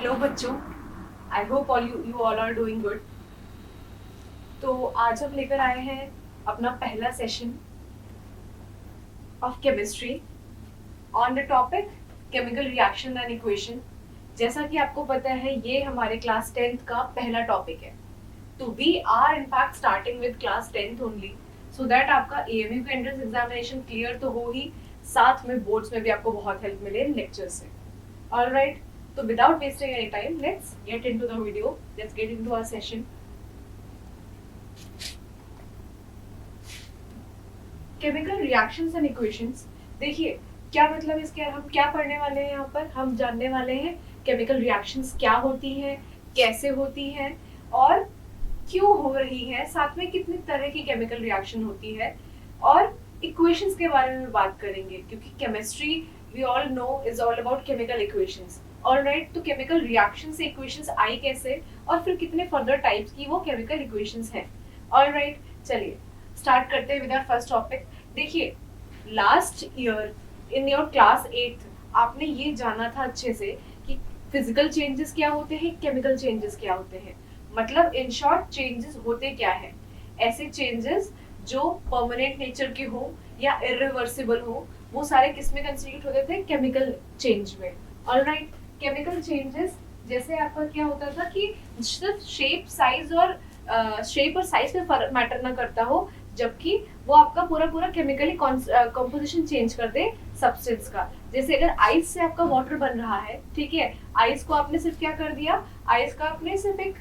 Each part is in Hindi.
हेलो बच्चों, I hope all you all are doing good. तो आज हम लेकर आए हैं अपना पहला session of chemistry on the topic chemical reaction and equation. जैसा कि आपको पता है ये हमारे क्लास 10th का पहला टॉपिक है। तो we are in fact starting with class 10th only, so that आपका एएमयू का एंट्रेंस एग्जामिनेशन क्लियर तो हो ही, साथ में बोर्ड्स में भी आपको बहुत हेल्प मिले इन लेक्चर से। Alright, so without wasting any time, let's get into the video. Let's get into our session. Chemical reactions and equations. देखिए क्या मतलब इसके, हम क्या पढ़ने वाले हैं यहाँ पर, हम जानने वाले हैं केमिकल रिएक्शंस क्या होती हैं, कैसे होती हैं और क्यों हो रही है, साथ में कितनी तरह की केमिकल रिएक्शन होती है और इक्वेशंस के बारे में बात करेंगे, क्योंकि chemistry we all know is all about chemical equations. Alright, तो केमिकल रिएक्शन से इक्वेशंस आई कैसे और फिर कितने फर्दर टाइप्स की वो केमिकल इक्वेशंस हैं। ऑलराइट, चलिए स्टार्ट करते हैं विद आवर फर्स्ट टॉपिक। देखिए last year in your class 8 आपने ये जाना था अच्छे से कि फिजिकल चेंजेस क्या होते हैं, केमिकल चेंजेस क्या होते हैं। मतलब इन शॉर्ट चेंजेस होते क्या है, ऐसे चेंजेस जो परमानेंट नेचर के हो या इरिवर्सिबल हो, वो सारे किस में कंस्टिट्यूट होते थे, केमिकल चेंज में। ऑलराइट, केमिकल चेंजेस जैसे आपका क्या होता था कि सिर्फ शेप साइज और साइज में फर्क मैटर ना करता हो, जबकि वो आपका पूरा पूरा केमिकली कंपोजिशन चेंज कर दे सब्सटेंस का। जैसे अगर आइस से आपका वाटर बन रहा है, ठीक है, आइस को आपने सिर्फ क्या कर दिया, आइस का आपने सिर्फ एक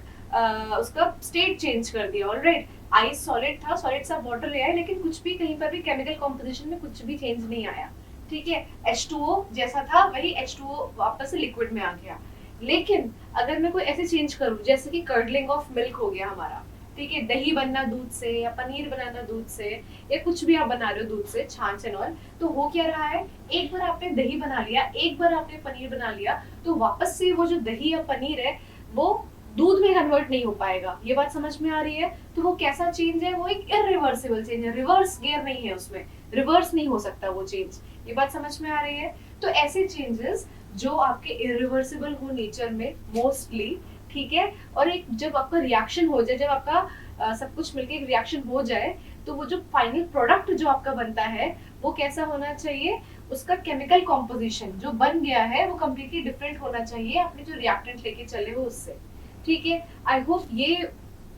उसका स्टेट चेंज कर दिया। ऑलराइट, आइस सॉलिड था, सॉलिड से आप वाटर ले आए, लेकिन कुछ भी कहीं पर भी केमिकल कंपोजिशन में कुछ भी चेंज नहीं आया। ठीक है, H2O जैसा था वही H2O वापस से लिक्विड में आ गया। लेकिन अगर मैं कोई ऐसे चेंज करूं जैसे कि कर्डलिंग ऑफ मिल्क हो गया हमारा, ठीक है, दही बनना दूध से या पनीर बनाना दूध से या कुछ भी आप बना रहे हो दूध से, छाछ एंड ऑल, तो हो क्या रहा है, एक बार आपने दही बना लिया, एक बार आपने पनीर बना लिया, तो वापस से वो जो दही या पनीर है वो दूध में कन्वर्ट नहीं हो पाएगा। ये बात समझ में आ रही है? तो वो कैसा चेंज है, वो एक इरिवर्सिबल चेंज है, रिवर्स गियर नहीं है उसमें, रिवर्स नहीं हो सकता वो चेंज। ये बात समझ में आ रही है? तो ऐसे चेंजेस जो आपके इरिवर्सिबल हो नेचर में मोस्टली, ठीक है, और एक जब आपका रिएक्शन हो जाए, जब आपका सब कुछ मिलके एक रिएक्शन हो जाए, तो वो जो फाइनल प्रोडक्ट जो आपका बनता है वो कैसा होना चाहिए, उसका केमिकल कॉम्पोजिशन जो बन गया है वो कम्प्लीटली डिफरेंट होना चाहिए अपने जो रिएक्टेंट लेके चले हो उससे। ठीक है, आई होप ये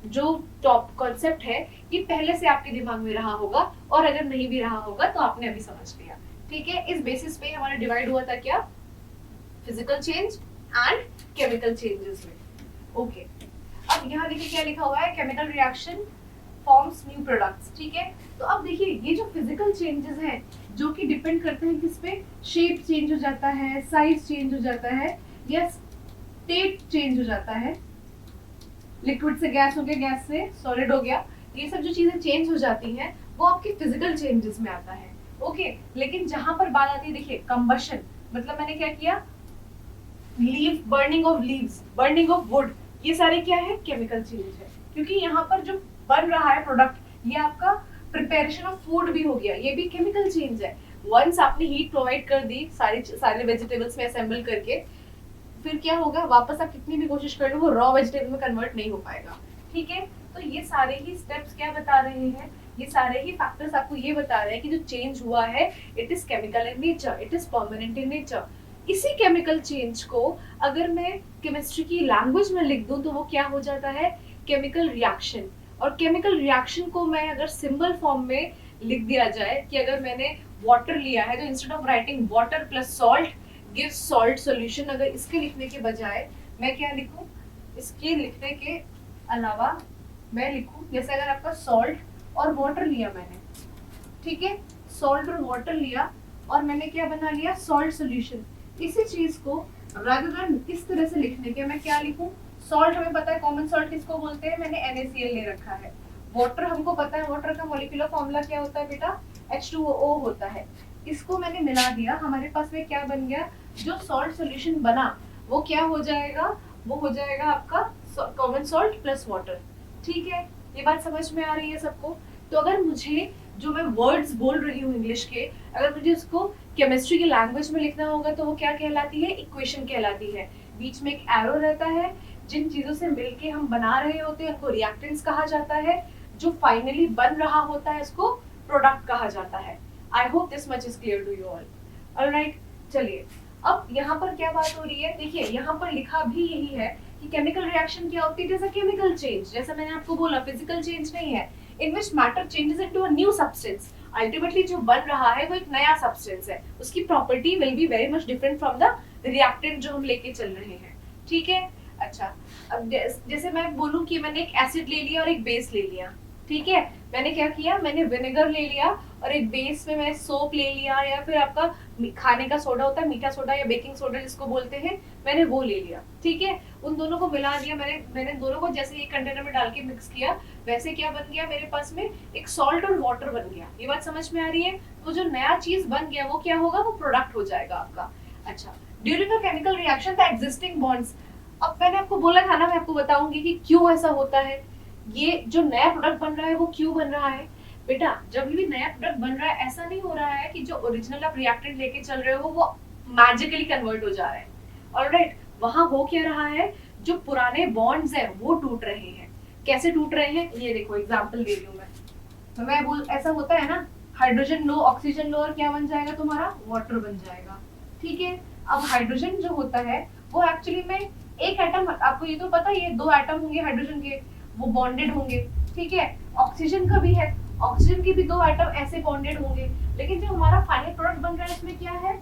जो टॉप कॉन्सेप्ट है ये पहले से आपके दिमाग में रहा होगा, और अगर नहीं भी रहा होगा तो आपने अभी समझ लिया। ठीक है, इस बेसिस पे हमारा डिवाइड हुआ था क्या, physical change and chemical changes में। ओके, अब यहाँ देखिए क्या लिखा हुआ है, chemical reaction forms new products. ठीक है, तो अब देखिए ये जो फिजिकल चेंजेस हैं जो कि डिपेंड करते हैं किस पे, शेप चेंज हो जाता है, साइज चेंज हो जाता है या स्टेट चेंज हो जाता है, लिक्विड से गैस हो गया, गैस से सॉलिड हो गया, ये सब जो चीजें चेंज हो जाती हैं वो आपकी फिजिकल चेंजेस में आता है। ओके, लेकिन जहां पर बात आती है, देखिए कंबशन, मतलब मैंने क्या किया, leave, burning of leaves, burning of would, ये सारे क्या है, केमिकल चेंज है, क्योंकि यहाँ पर जो बन रहा है प्रोडक्ट ये आपका प्रिपरेशन ऑफ फूड भी हो गया, ये भी केमिकल चेंज है। वंस आपने हीट प्रोवाइड कर दी सारे वेजिटेबल्स में असेंबल करके, फिर क्या होगा, वापस आप कितनी भी कोशिश कर लो वो रॉ वेजिटेबल में कन्वर्ट नहीं हो पाएगा। ठीक है, तो ये सारे ही स्टेप्स क्या बता रहे हैं, ये सारे ही फैक्टर्स आपको ये बता रहे हैं कि जो चेंज हुआ है it is chemical in nature, it is permanent in nature. इसी केमिकल चेंज को अगर मैं केमिस्ट्री की लैंग्वेज में लिख दूं तो वो क्या हो जाता है, केमिकल रिएक्शन। और केमिकल रिएक्शन को मैं अगर सिंबल फॉर्म में लिख दिया जाए कि अगर मैंने वाटर लिया है तो instead of writing water plus salt gives salt solution, अगर इसके लिखने के बजाय मैं क्या लिखूं, इसके लिखने के अलावा मैं लिखूं जैसे अगर आपका सॉल्ट और वाटर लिया मैंने, ठीक है, सॉल्ट और वाटर लिया और मैंने क्या बना लिया, सॉल्ट सॉल्यूशन। इसी चीज को रादर देन इस तरह से लिखने के मैं क्या लिखूं, सॉल्ट हमें पता है कॉमन सॉल्ट किसको बोलते हैं, मैंने NaCl ले रखा है। वाटर हमको पता है, वाटर का मॉलिक्यूलर फॉर्मूला क्या होता है बेटा, H2O होता है। इसको मैंने मिला दिया, हमारे पास में क्या बन गया, जो सॉल्ट सॉल्यूशन बना वो क्या हो जाएगा, वो हो जाएगा आपका कॉमन सॉल्ट प्लस वाटर। ठीक है, ये बात समझ में आ रही है सबको? तो अगर मुझे जो मैं वर्ड्स बोल रही हूँ इंग्लिश के, अगर मुझे उसको केमिस्ट्री की लैंग्वेज में लिखना होगा तो वो क्या कहलाती है, इक्वेशन कहलाती है। बीच में एक एरो रहता है, जिन चीजों से मिलके हम बना रहे होते हैं उनको रिएक्टेंट्स कहा जाता है, जो फाइनली बन रहा होता है उसको प्रोडक्ट कहा जाता है। I hope this much is clear to you all. Alright, चलिए अब यहाँ पर क्या बात हो रही है, देखिए यहाँ पर लिखा भी यही है कि केमिकल रिएक्शन क्या होती है, जैसा केमिकल चेंज, जैसा मैंने आपको बोला फिजिकल चेंज नहीं है, in which matter changes into a new substance. Ultimately जो बन रहा है वो एक नया सब्सटेंस है, उसकी property will be very much different from the reactant जो हम लेके चल रहे हैं। ठीक है, अच्छा अब जैसे मैं बोलूं कि मैंने एक एसिड ले लिया और एक बेस ले लिया, ठीक है, मैंने क्या किया, मैंने विनेगर ले लिया और एक बेस में मैं सोप ले लिया, या फिर आपका खाने का सोडा होता है, मीठा सोडा या बेकिंग सोडा जिसको बोलते हैं, मैंने वो ले लिया। ठीक है, उन दोनों को मिला दिया, मैंने दोनों को जैसे एक कंटेनर में डाल के मिक्स किया, वैसे क्या बन गया मेरे पास में एक सॉल्ट और वाटर बन गया। ये बात समझ में आ रही है? तो जो नया चीज बन गया वो क्या होगा, वो प्रोडक्ट हो जाएगा आपका। अच्छा, during a chemical reaction the existing bonds, अब मैंने आपको बोला था ना, मैं आपको बताऊंगी कि क्यों ऐसा होता है, ये जो नया प्रोडक्ट बन रहा है वो क्यों बन रहा है। बेटा जब भी नया प्रोडक्ट बन रहा है ऐसा नहीं हो रहा है कि जो ओरिजिनल आप रिएक्टेंट लेके चल रहे हो वो मैजिकली कन्वर्ट हो जा रहा है। ऑलराइट, वहां हो क्या रहा है, जो पुराने बॉन्ड्स हैं वो टूट रहे हैं। कैसे टूट रहे हैं, ये देखो एग्जांपल दे रही हूं मैं। तो मैं बोल, ऐसा होता है ना, हाइड्रोजन लो ऑक्सीजन लो और क्या बन जाएगा तुम्हारा, वाटर बन जाएगा। ठीक है, अब हाइड्रोजन जो होता है वो एक्चुअली में एक एटम, आपको ये तो पता है, ये दो एटम होंगे हाइड्रोजन के, वो बॉन्डेड होंगे। ठीक है, ऑक्सीजन का भी है, ऑक्सीजन के भी दो एटम ऐसे बॉन्डेड होंगे, लेकिन जो हमारा फाइनल प्रोडक्ट बन रहा है इसमें क्या है,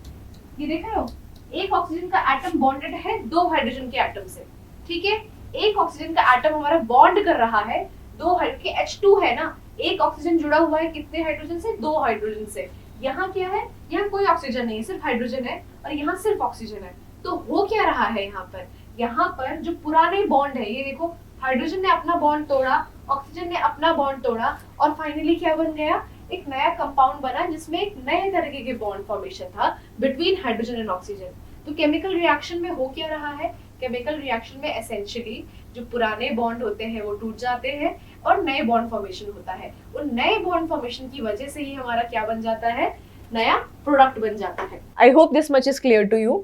ये देख रहे हो, एक ऑक्सीजन का एटम बॉन्डेड है दो हाइड्रोजन के एटम से। ठीक है, एक ऑक्सीजन का एटम हमारा बॉन्ड कर रहा है दो के H2 है ना, एक ऑक्सीजन जुड़ा हुआ है कितने हाइड्रोजन से, दो हाइड्रोजन से। यहाँ क्या है, यहाँ कोई ऑक्सीजन नहीं है, सिर्फ हाइड्रोजन है, और यहाँ सिर्फ ऑक्सीजन है। तो हो क्या रहा है यहाँ पर जो पुराने बॉन्ड है, ये देखो हाइड्रोजन ने अपना बॉन्ड तोड़ा, ऑक्सीजन ने अपना बॉन्ड तोड़ा, और फाइनली क्या बन गया, एक नया कंपाउंड बना जिसमें एक नए तरीके के बॉन्ड फॉर्मेशन था बिटवीन हाइड्रोजन एंड ऑक्सीजन। तो केमिकल रिएक्शन में हो क्या रहा है, केमिकल रिएक्शन में एसेंशियली जो पुराने बॉन्ड होते हैं वो टूट जाते हैं और नए बॉन्ड फॉर्मेशन होता है। उन नए बॉन्ड फॉर्मेशन की वजह से ही हमारा क्या बन जाता है, नया प्रोडक्ट बन जाता है। I hope this much is clear to you.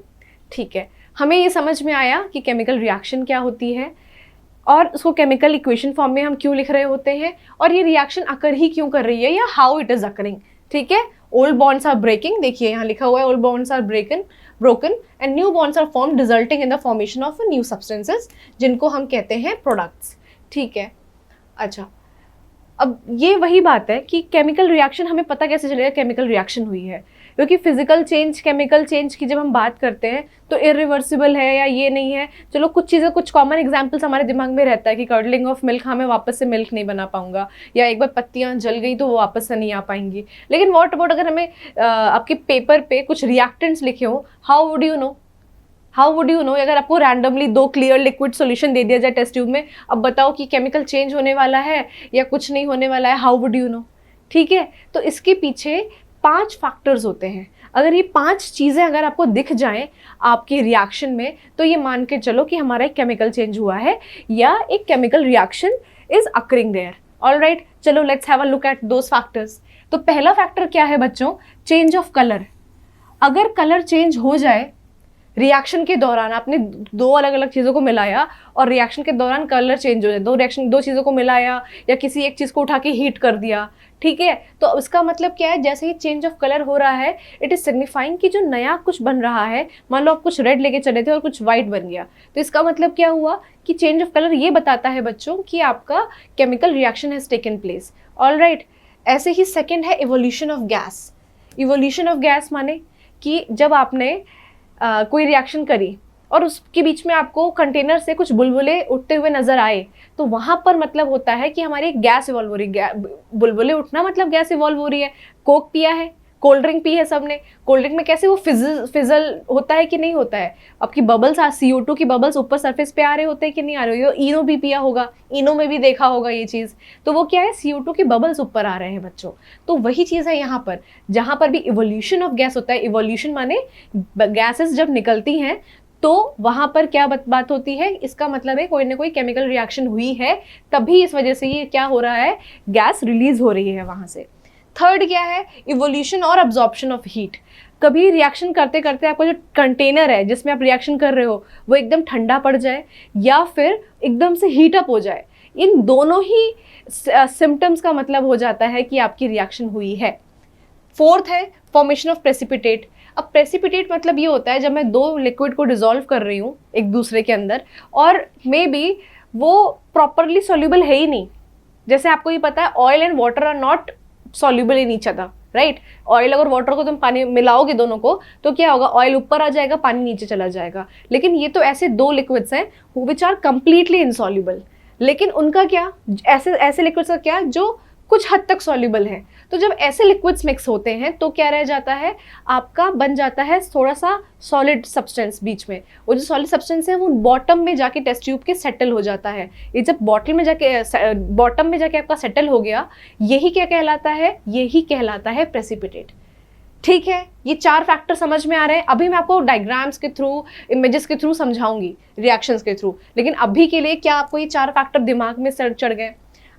ठीक है, हमें ये समझ में आया कि केमिकल रिएक्शन क्या होती है और उसको केमिकल इक्वेशन फॉर्म में हम क्यों लिख रहे होते हैं, और ये रिएक्शन अकर ही क्यों कर रही है, या हाउ इट इज अकरिंग। ठीक है, ओल्ड बॉन्ड्स आर ब्रेकिंग, देखिए यहाँ लिखा हुआ है old bonds are broken and new bonds are formed resulting in the formation of new substances जिनको हम कहते हैं products। ठीक है, अच्छा अब ये वही बात है कि केमिकल रिएक्शन हमें पता कैसे चलेगा केमिकल रिएक्शन हुई है, क्योंकि फिजिकल चेंज केमिकल चेंज की जब हम बात करते हैं तो इरिवर्सिबल है या ये नहीं है। चलो कुछ चीज़ें, कुछ कॉमन एग्जांपल्स हमारे दिमाग में रहता है कि कर्डलिंग ऑफ मिल्क, हाँ मैं वापस से मिल्क नहीं बना पाऊंगा, या एक बार पत्तियां जल गई तो वो वापस से नहीं आ पाएंगी। लेकिन व्हाट अबाउट अगर हमें आपके पेपर पे कुछ रिएक्टेंट्स लिखे हो, हाउ वुड यू नो अगर आपको रैंडमली दो क्लियर लिक्विड सॉल्यूशन दे दिया जाए टेस्ट ट्यूब में, अब बताओ कि केमिकल चेंज होने वाला है या कुछ नहीं होने वाला है, हाउ वुड यू नो। ठीक है, तो इसके पीछे 5 फैक्टर्स होते हैं। अगर ये 5 चीज़ें अगर आपको दिख जाएं आपकी रिएक्शन में, तो ये मान के चलो कि हमारा एक केमिकल चेंज हुआ है या एक chemical reaction is occurring there. Alright, चलो let's have a look at those factors. तो पहला फैक्टर क्या है बच्चों, चेंज ऑफ कलर। अगर कलर चेंज हो जाए रिएक्शन के दौरान, आपने दो अलग अलग चीज़ों को मिलाया और रिएक्शन के दौरान कलर चेंज हो जाए, दो चीज़ों को मिलाया या किसी एक चीज़ को उठा के हीट कर दिया, ठीक है, तो उसका मतलब क्या है, जैसे ही चेंज ऑफ कलर हो रहा है इट इज सिग्निफाइंग कि जो नया कुछ बन रहा है, मान लो आप कुछ रेड लेके चले थे और कुछ वाइट बन गया, तो इसका मतलब क्या हुआ कि चेंज ऑफ कलर ये बताता है बच्चों कि आपका chemical reaction has taken place. Alright, ऐसे ही सेकेंड है evolution of gas. Evolution of gas माने कि जब आपने कोई रिएक्शन करी और उसके बीच में आपको कंटेनर से कुछ बुलबुले उठते हुए नजर आए, तो वहाँ पर मतलब होता है कि हमारी गैस इवॉल्व हो रही है। बुलबुले उठना मतलब गैस इवॉल्व हो रही है। कोक पिया है, कोल्ड ड्रिंक पी है सबने, कोल्ड ड्रिंक में कैसे वो फिजल होता है कि नहीं होता है, आपकी बबल्स CO2 की बबल्स ऊपर सरफेस पे आ रहे होते हैं कि नहीं आ रहे हो। इनो भी पिया होगा, इनो में भी देखा होगा ये चीज़, तो वो क्या है, CO2 की बबल्स ऊपर आ रहे हैं बच्चों। तो वही चीज़ है यहाँ पर, जहाँ पर भी इवोल्यूशन ऑफ गैस होता है। इवोल्यूशन माने गैसेस जब निकलती हैं तो वहाँ पर क्या बात होती है, इसका मतलब है कोई ना कोई केमिकल रिएक्शन हुई है, तभी इस वजह से ये क्या हो रहा है, गैस रिलीज हो रही है वहाँ से। थर्ड क्या है, इवोल्यूशन और अब्जॉर्प्शन ऑफ हीट। कभी रिएक्शन करते करते आपका जो कंटेनर है जिसमें आप रिएक्शन कर रहे हो वो एकदम ठंडा पड़ जाए या फिर एकदम से हीट अप हो जाए। इन दोनों ही सिम्टम्स का मतलब हो जाता है कि आपकी रिएक्शन हुई है। फोर्थ है फॉर्मेशन ऑफ प्रेसिपिटेट। अब प्रेसिपिटेट मतलब ये होता है जब मैं दो लिक्विड को डिसॉल्व कर रही हूँ एक दूसरे के अंदर और मे बी वो प्रॉपरली सॉल्यूबल है ही नहीं। जैसे आपको ये पता है oil and water are not soluble in each other, right. Oil और वाटर को तुम पानी मिलाओगे दोनों को तो क्या होगा, ऑयल ऊपर आ जाएगा, पानी नीचे चला जाएगा। लेकिन ये तो ऐसे दो लिक्विड्स हैं विच आर कंप्लीटली इनसॉल्यूबल। लेकिन उनका क्या, ऐसे लिक्विड्स का क्या जो कुछ हद तक सॉल्यूबल है। तो जब ऐसे लिक्विड्स मिक्स होते हैं तो क्या रह जाता है, आपका बन जाता है थोड़ा सा सॉलिड सब्सटेंस बीच में। वो जो सॉलिड सब्सटेंस है वो बॉटम में जाके टेस्ट ट्यूब के सेटल हो जाता है। ये जब बॉटम में जाके आपका सेटल हो गया, यही क्या कहलाता है, यही कहलाता है प्रेसिपिटेट। ठीक है, ये 4 फैक्टर समझ में आ रहे हैं। अभी मैं आपको डायग्राम्स के थ्रू, इमेजेस के थ्रू समझाऊंगी, रिएक्शंस के थ्रू। लेकिन अभी के लिए क्या आपको ये 4 फैक्टर दिमाग में चढ़ गए?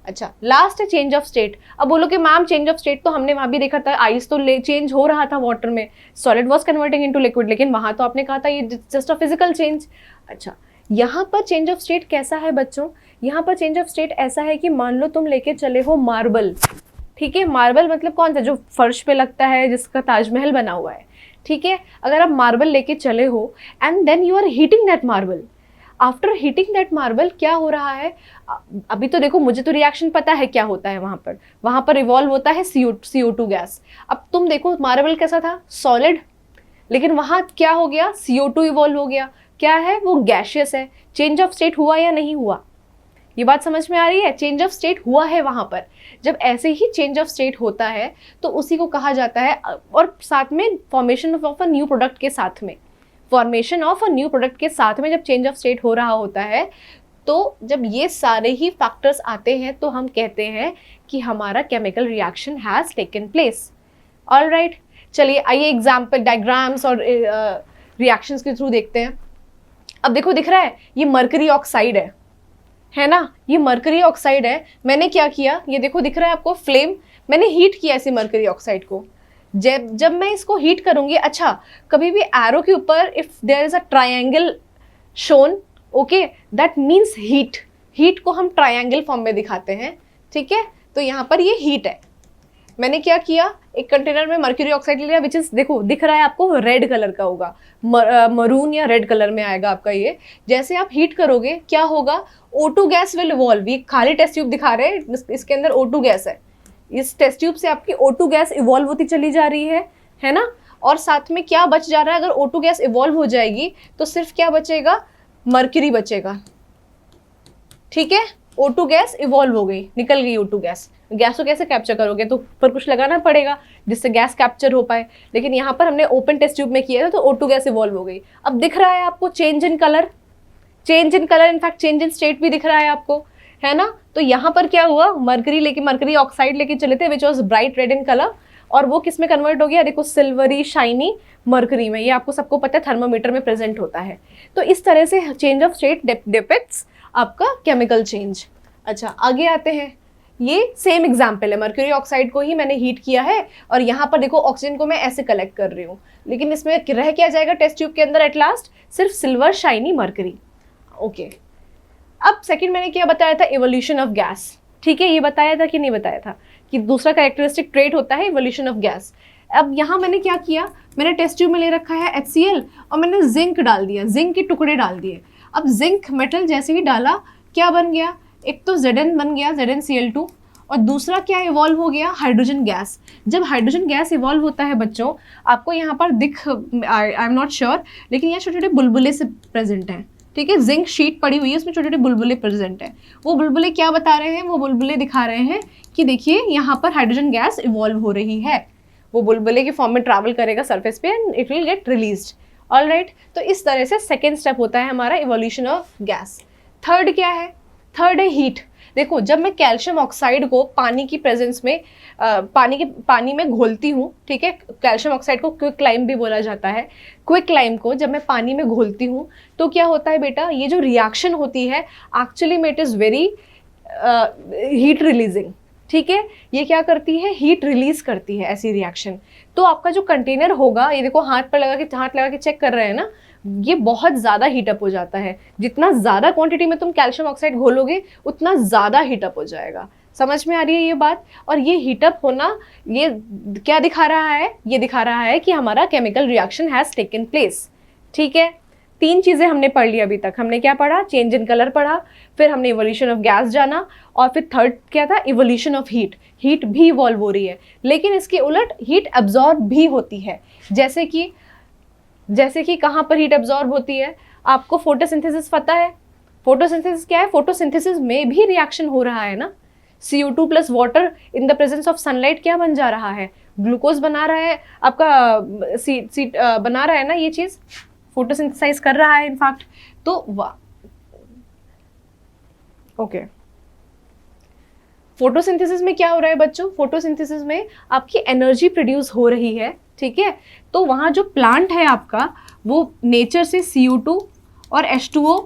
अच्छा, लास्ट है चेंज ऑफ स्टेट। अब बोलो कि मैम चेंज ऑफ स्टेट तो हमने वहाँ भी देखा था, आइस तो चेंज हो रहा था वाटर में, solid was converting into liquid, लेकिन वहाँ तो आपने कहा था ये जस्ट अ फिजिकल चेंज। अच्छा, यहाँ पर चेंज ऑफ स्टेट कैसा है बच्चों? यहाँ पर चेंज ऑफ स्टेट ऐसा है कि मान लो तुम लेके चले हो मार्बल। ठीक है, मार्बल मतलब कौन सा, जो फर्श पे लगता है, जिसका ताजमहल बना हुआ है। ठीक है, अगर आप मार्बल लेके चले हो and then you are heating that marble, after heating that marble क्या हो रहा है? अभी तो देखो मुझे तो रिएक्शन पता है क्या होता है वहाँ पर इवॉल्व होता है CO2 गैस। अब तुम देखो मार्बल कैसा था, सॉलिड, लेकिन वहाँ क्या हो गया, CO2 इवॉल्व हो गया। क्या है वो, गैशियस है। चेंज ऑफ स्टेट हुआ या नहीं हुआ? ये बात समझ में आ रही है? चेंज ऑफ स्टेट हुआ है वहाँ पर। जब ऐसे ही चेंज ऑफ स्टेट होता है तो उसी को कहा जाता है, और साथ में formation of a new product के साथ में, formation of a new product के साथ में जब चेंज ऑफ स्टेट हो रहा होता है, तो जब ये सारे ही फैक्टर्स आते हैं तो हम कहते हैं कि हमारा chemical reaction has taken place. Alright, चलिए आइए एग्जाम्पल, डायग्राम्स और रिएक्शंस के थ्रू देखते हैं। अब देखो दिख रहा है ये मरकरी ऑक्साइड है ना, ये मरकरी ऑक्साइड है। मैंने क्या किया, ये देखो दिख रहा है आपको फ्लेम, मैंने हीट किया इसी मरकरी ऑक्साइड को। जब मैं इसको हीट करूंगी, अच्छा कभी भी एरो के ऊपर if there is a triangle shown, okay, that means heat को हम ट्रायंगल फॉर्म में दिखाते हैं। ठीक है, तो यहाँ पर ये हीट है। मैंने क्या किया, एक कंटेनर में मर्क्यूरी ऑक्साइड ले लिया, विच इज देखो दिख रहा है आपको रेड कलर का होगा, मरून या रेड कलर में आएगा आपका ये। जैसे आप हीट करोगे क्या होगा, O2 गैस विल इवॉल्व। ये खाली टेस्ट ट्यूब दिखा रहे हैं, इसके अंदर O2 गैस है। इस टेस्ट ट्यूब से आपकी O2 गैस इवॉल्व होती चली जा रही है ना। और साथ में क्या बच जा रहा है, अगर O2 गैस इवॉल्व हो जाएगी तो सिर्फ क्या बचेगा, मर्क्यूरी बचेगा। ठीक है, O2 गैस इवॉल्व हो गई, निकल गई O2 गैस। गैस को कैसे कैप्चर करोगे, तो ऊपर कुछ लगाना पड़ेगा जिससे गैस कैप्चर हो पाए। लेकिन यहाँ पर हमने ओपन टेस्ट ट्यूब में किया था तो O2 गैस इवॉल्व हो गई। अब दिख रहा है आपको change in colour, in fact change in state भी दिख रहा है आपको, है ना। तो यहाँ पर क्या हुआ, मरकरी ऑक्साइड लेके चले थे which was bright red in colour, और वो किस में कन्वर्ट हो गया, देखो सिल्वरी शाइनी मरकरी में। ये आपको सबको पता है थर्मामीटर में प्रेजेंट होता है। तो इस तरह से चेंज ऑफ स्टेट डिपिक्ट्स आपका केमिकल चेंज। अच्छा आगे आते हैं, ये सेम एग्जाम्पल है, मर्क्यूरी ऑक्साइड को ही मैंने हीट किया है और यहाँ पर देखो ऑक्सीजन को मैं ऐसे कलेक्ट कर रही हूँ, लेकिन इसमें रह क्या जाएगा टेस्ट ट्यूब के अंदर एट लास्ट, सिर्फ सिल्वर शाइनी मर्करी। ओके, अब सेकंड मैंने क्या बताया था, इवोल्यूशन ऑफ गैस। ठीक है, ये बताया था कि नहीं बताया था कि दूसरा कैरेक्टरिस्टिक ट्रेट होता है इवोल्यूशन ऑफ गैस। अब यहाँ मैंने क्या किया, मैंने टेस्ट ट्यूब में ले रखा है HCl और मैंने जिंक डाल दिया, जिंक के टुकड़े डाल दिए। अब जिंक मेटल जैसे ही डाला क्या बन गया, एक तो Zn बन गया, ZnCl2, और दूसरा क्या इवॉल्व हो गया, हाइड्रोजन गैस। जब हाइड्रोजन गैस इवॉल्व होता है बच्चों, आपको यहाँ पर आई एम नॉट श्योर, लेकिन यहाँ छोटे छोटे बुलबुले से प्रेजेंट हैं। ठीक है, जिंक शीट पड़ी हुई है, उसमें छोटे छोटे बुलबुले प्रेजेंट हैं। वो बुलबुले क्या बता रहे हैं, वो बुलबुले दिखा रहे हैं कि देखिए यहाँ पर हाइड्रोजन गैस इवॉल्व हो रही है। वो बुलबुले के फॉर्म में ट्रैवल करेगा सरफेस पे and it will get released. Alright, तो इस तरह से सेकेंड स्टेप होता है हमारा इवोल्यूशन ऑफ गैस। थर्ड क्या है, थर्ड है हीट। देखो जब मैं कैल्शियम ऑक्साइड को पानी की प्रेजेंस में पानी में घोलती हूँ, ठीक है, कैल्शियम ऑक्साइड को क्विक लाइम भी बोला जाता है। क्विक लाइम को जब मैं पानी में घोलती हूँ तो क्या होता है बेटा, ये जो रिएक्शन होती है एक्चुअली में it is very heat releasing. ठीक है, ये क्या करती है, हीट रिलीज करती है ऐसी रिएक्शन। तो आपका जो कंटेनर होगा, ये देखो हाथ लगा के चेक कर रहे हैं ना, ये बहुत ज़्यादा हीटअप हो जाता है। जितना ज़्यादा क्वांटिटी में तुम कैल्शियम ऑक्साइड घोलोगे उतना ज़्यादा हीटअप हो जाएगा। समझ में आ रही है ये बात? और ये हीटअप होना ये क्या दिखा रहा है, ये दिखा रहा है कि हमारा chemical reaction has taken place. ठीक है, 3 चीज़ें हमने पढ़ ली अभी तक। हमने क्या पढ़ा, चेंज इन कलर पढ़ा, फिर हमने इवोल्यूशन ऑफ गैस जाना, और फिर थर्ड क्या था, इवोल्यूशन ऑफ हीट। हीट भी इवॉल्व हो रही है, लेकिन इसके उलट हीट एब्जॉर्ब भी होती है। जैसे कि कहाँ पर हीट एब्जॉर्ब होती है, आपको फोटोसिंथेसिस पता है। फोटोसिंथेसिस क्या है, फोटोसिंथेसिस में भी रिएक्शन हो रहा है ना। CO2 plus water in the presence of sunlight क्या बन जा रहा है, ग्लूकोज बना रहा है, आपका बना रहा है ना, ये चीज़ फोटोसिंथेसाइज कर रहा है इनफैक्ट। तो ओके, फोटोसिंथेसिस में क्या हो रहा है बच्चों, फोटोसिंथेसिस में आपकी एनर्जी प्रोड्यूस हो रही है। ठीक है, तो वहाँ जो प्लांट है आपका, वो नेचर से CO2 और H2O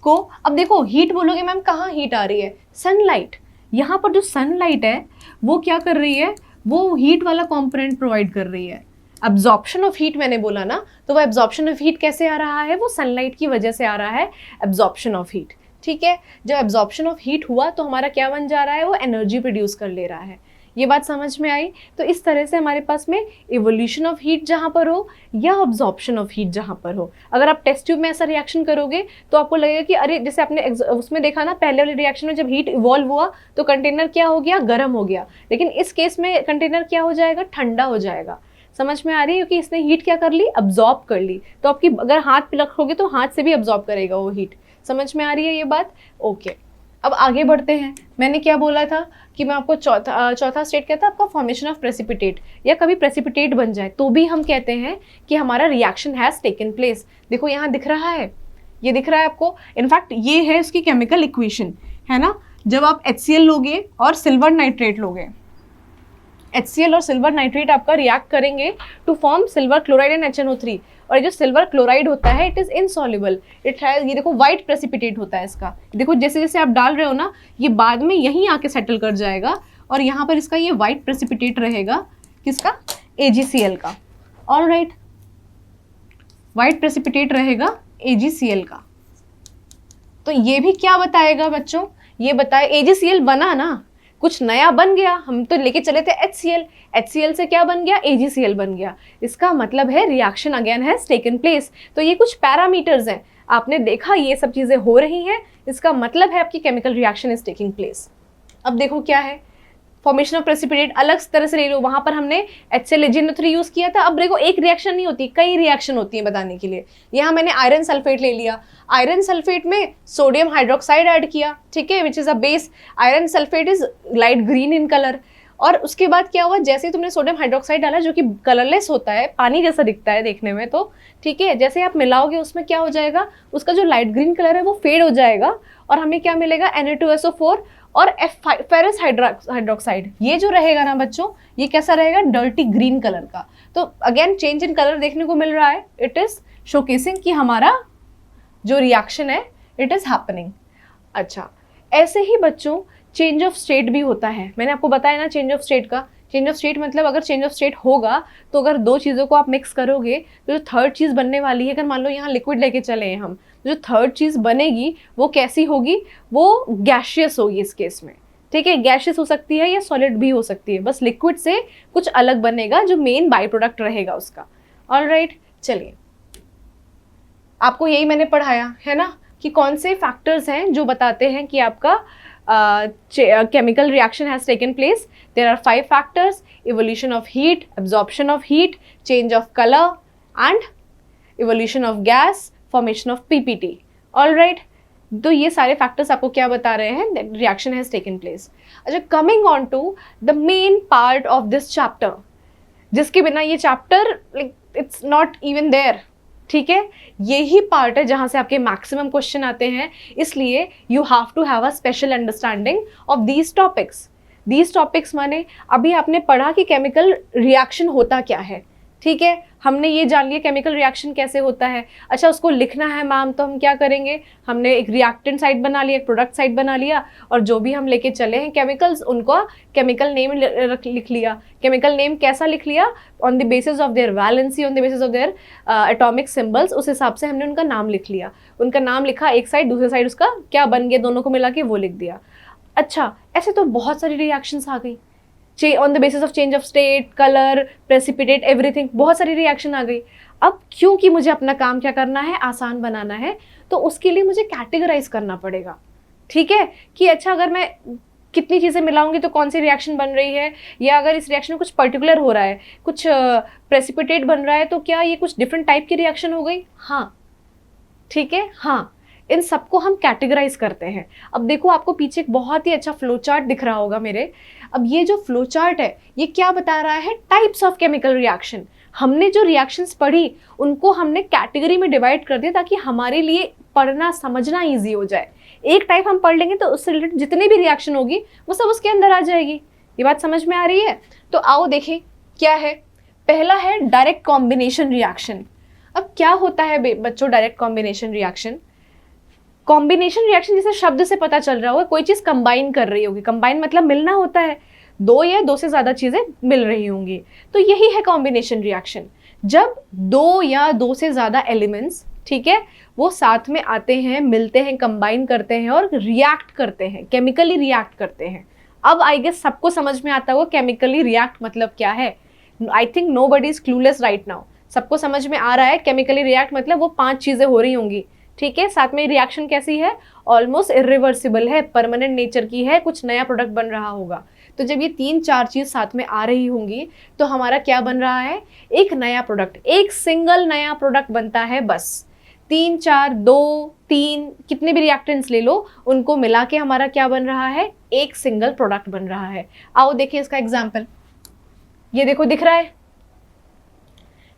को, अब देखो हीट बोलोगे मैम कहाँ हीट आ रही है, सनलाइट। यहाँ पर जो सनलाइट है वो क्या कर रही है, वो हीट वाला कंपोनेंट प्रोवाइड कर रही है। एब्जॉर्प्शन ऑफ हीट मैंने बोला ना, तो वो एब्जॉर्प्शन ऑफ हीट कैसे आ रहा है, वो सनलाइट की वजह से आ रहा है एब्जॉर्प्शन ऑफ हीट। ठीक है, जब एब्जॉर्प्शन ऑफ हीट हुआ तो हमारा क्या बन जा रहा है, वो एनर्जी प्रोड्यूस कर ले रहा है। ये बात समझ में आई? तो इस तरह से हमारे पास में इवोल्यूशन ऑफ हीट जहाँ पर हो या अब्जॉर्प्शन ऑफ हीट जहाँ पर हो, अगर आप टेस्ट ट्यूब में ऐसा रिएक्शन करोगे तो आपको लगेगा कि अरे, जैसे आपने उसमें देखा ना, पहले वाले रिएक्शन में जब हीट इवॉल्व हुआ तो कंटेनर क्या हो गया, गर्म हो गया, लेकिन इस केस में कंटेनर क्या हो जाएगा, ठंडा हो जाएगा। समझ में आ रही है? क्योंकि इसने हीट क्या कर ली, अब्जॉर्ब कर ली। तो आपकी अगर हाथ पे रखोगे तो हाथ से भी अब्जॉर्ब करेगा वो हीट। समझ में आ रही है ये बात? ओके, अब आगे बढ़ते हैं। मैंने क्या बोला था कि मैं आपको चौथा स्टेट कहता है आपका फॉर्मेशन ऑफ प्रेसिपिटेट, या कभी प्रेसिपिटेट बन जाए तो भी हम कहते हैं कि हमारा रिएक्शन हैज़ टेकन प्लेस। देखो यहाँ दिख रहा है, ये दिख रहा है आपको, इनफैक्ट ये है इसकी केमिकल इक्वेशन, है ना। जब आप HCl लोगे और सिल्वर नाइट्रेट लोगे, HCl और सिल्वर नाइट्रेट आपका रिएक्ट करेंगे to form silver chloride and HNO3। और ये जो सिल्वर क्लोराइड होता है, it is insoluble, it has, ये देखो वाइट प्रेसिपिटेट होता है इसका। देखो जैसे जैसे आप डाल रहे हो ना, ये बाद में यहीं आके सेटल कर जाएगा और यहाँ पर इसका ये वाइट प्रेसिपिटेट रहेगा, किसका, AgCl का। ऑलराइट, वाइट प्रेसिपिटेट रहेगा AgCl का। तो ये भी क्या बताएगा बच्चों, ये बताए AgCl बना ना, कुछ नया बन गया, हम तो लेके चले थे HCl से क्या बन गया, AgCl बन गया। इसका मतलब है reaction again has taken place. तो ये कुछ पैरामीटर्स हैं, आपने देखा ये सब चीज़ें हो रही हैं, इसका मतलब है आपकी chemical reaction is taking place. अब देखो क्या है, फॉर्मेशन ऑफ प्रेसिपिटेट अलग तरह से ले लो, वहाँ पर हमने HCl AgNO3 यूज़ किया था। अब देखो एक रिएक्शन नहीं होती, कई रिएक्शन होती है बताने के लिए। यहाँ मैंने आयरन सल्फेट ले लिया, आयरन सल्फेट में सोडियम हाइड्रोक्साइड ऐड किया, ठीक है, which is a base. Iron sulphate is light green in colour. और उसके बाद क्या हुआ, जैसे ही तुमने सोडियम हाइड्रोक्साइड डाला जो कि कलरलेस होता है, पानी जैसा दिखता है देखने में, तो ठीक है, जैसे आप मिलाओगे उसमें क्या हो जाएगा, उसका जो लाइट ग्रीन कलर है वो फेड हो जाएगा और हमें क्या मिलेगा, Na2SO4 और फेरस हाइड्रोक्साइड। ये जो रहेगा ना बच्चों, ये कैसा रहेगा, डर्टी ग्रीन कलर का। तो अगेन चेंज इन कलर देखने को मिल रहा है, इट इज शोकेसिंग कि हमारा जो रिएक्शन है इट इज हैपनिंग। अच्छा, ऐसे ही बच्चों चेंज ऑफ स्टेट भी होता है। मैंने आपको बताया ना चेंज ऑफ स्टेट का। चेंज ऑफ स्टेट मतलब अगर चेंज ऑफ स्टेट होगा तो अगर दो चीज़ों को आप मिक्स करोगे तो जो थर्ड चीज़ बनने वाली है, अगर मान लो यहाँ लिक्विड लेके चले हैं हम, जो थर्ड चीज़ बनेगी वो कैसी होगी, वो गैशियस होगी इस केस में, ठीक है। गैशियस हो सकती है या सॉलिड भी हो सकती है, बस लिक्विड से कुछ अलग बनेगा जो मेन बाई प्रोडक्ट रहेगा उसका। ऑलराइट, चलिए आपको यही मैंने पढ़ाया है ना कि कौन से फैक्टर्स हैं जो बताते हैं कि आपका chemical reaction has taken place. There are 5 factors: evolution of heat, absorption of heat, change of color, and evolution of gas, formation of PPT. All right. तो ये सारे फैक्टर्स आपको क्या बता रहे हैं, that reaction has taken place. अच्छा, coming on to the main part of this chapter, जिसके बिना ये chapter it's not even there. ठीक है, यही पार्ट है जहाँ से आपके मैक्सिमम क्वेश्चन आते हैं, इसलिए you have to have a special understanding of these topics. These topics माने अभी आपने पढ़ा कि केमिकल रिएक्शन होता क्या है, ठीक है, हमने ये जान लिया केमिकल रिएक्शन कैसे होता है। अच्छा, उसको लिखना है मैम, तो हम क्या करेंगे, हमने एक रिएक्टेंट साइड बना लिया, एक प्रोडक्ट साइड बना लिया, और जो भी हम लेके चले हैं केमिकल्स, उनको केमिकल नेम लिख लिया। केमिकल नेम कैसा लिख लिया, on the basis of their valency, on the basis of their atomic symbols, उस हिसाब से हमने उनका नाम लिख लिया। उनका नाम लिखा एक साइड, दूसरी साइड उसका क्या बन गया, दोनों को मिला के वो लिख दिया। अच्छा, ऐसे तो बहुत सारी रिएक्शंस आ गई, on the basis of change of state, colour, precipitate, everything, बहुत सारी रिएक्शन आ गई। अब क्योंकि मुझे अपना काम क्या करना है, आसान बनाना है, तो उसके लिए मुझे कैटेगराइज करना पड़ेगा। ठीक है, कि अच्छा अगर मैं कितनी चीज़ें मिलाऊंगी तो कौन सी रिएक्शन बन रही है, या अगर इस रिएक्शन में कुछ पर्टिकुलर हो रहा है, कुछ प्रेसिपिटेट बन रहा है, तो क्या ये कुछ डिफरेंट टाइप की रिएक्शन हो गई। हाँ, ठीक है, हाँ, इन सबको हम कैटेगराइज करते हैं। अब देखो, आपको पीछे एक बहुत ही अच्छा फ्लो चार्ट दिख रहा होगा मेरे। अब ये जो फ्लो चार्ट है, ये क्या बता रहा है, टाइप्स ऑफ केमिकल रिएक्शन। हमने जो रिएक्शंस पढ़ी उनको हमने कैटेगरी में डिवाइड कर दिया, ताकि हमारे लिए पढ़ना समझना ईजी हो जाए। एक टाइप हम पढ़ लेंगे तो उससे रिलेटेड जितनी भी रिएक्शन होगी वो सब उसके अंदर आ जाएगी। ये बात समझ में आ रही है। तो आओ देखें क्या है। पहला है डायरेक्ट कॉम्बिनेशन रिएक्शन। अब क्या होता है बच्चों direct combination reaction? Combination reaction जैसे शब्द से पता चल रहा होगा, कोई चीज़ कंबाइन कर रही होगी। कंबाइन मतलब मिलना होता है, दो या दो से ज़्यादा चीज़ें मिल रही होंगी, तो यही है कॉम्बिनेशन रिएक्शन। जब दो या दो से ज़्यादा एलिमेंट्स, ठीक है, वो साथ में आते हैं, मिलते हैं, कंबाइन करते हैं और रिएक्ट करते हैं, केमिकली रिएक्ट करते हैं। अब आई गेस सबको समझ में आता होगा केमिकली रिएक्ट मतलब क्या है। I think nobody is clueless right now. सबको समझ में आ रहा है केमिकली रिएक्ट मतलब वो 5 चीज़ें हो रही होंगी, ठीक है। साथ में रिएक्शन कैसी है, ऑलमोस्ट इरिवर्सिबल है, परमानेंट नेचर की है, कुछ नया प्रोडक्ट बन रहा होगा। तो जब ये 3-4 चीज़ साथ में आ रही होंगी तो हमारा क्या बन रहा है, एक नया प्रोडक्ट, एक सिंगल नया प्रोडक्ट बनता है। बस 3, 4, 2, 3 कितने भी रिएक्टेंट्स ले लो, उनको मिला के हमारा क्या बन रहा है, एक सिंगल प्रोडक्ट बन रहा है। आओ देखिए इसका एग्जाम्पल। ये देखो दिख रहा है,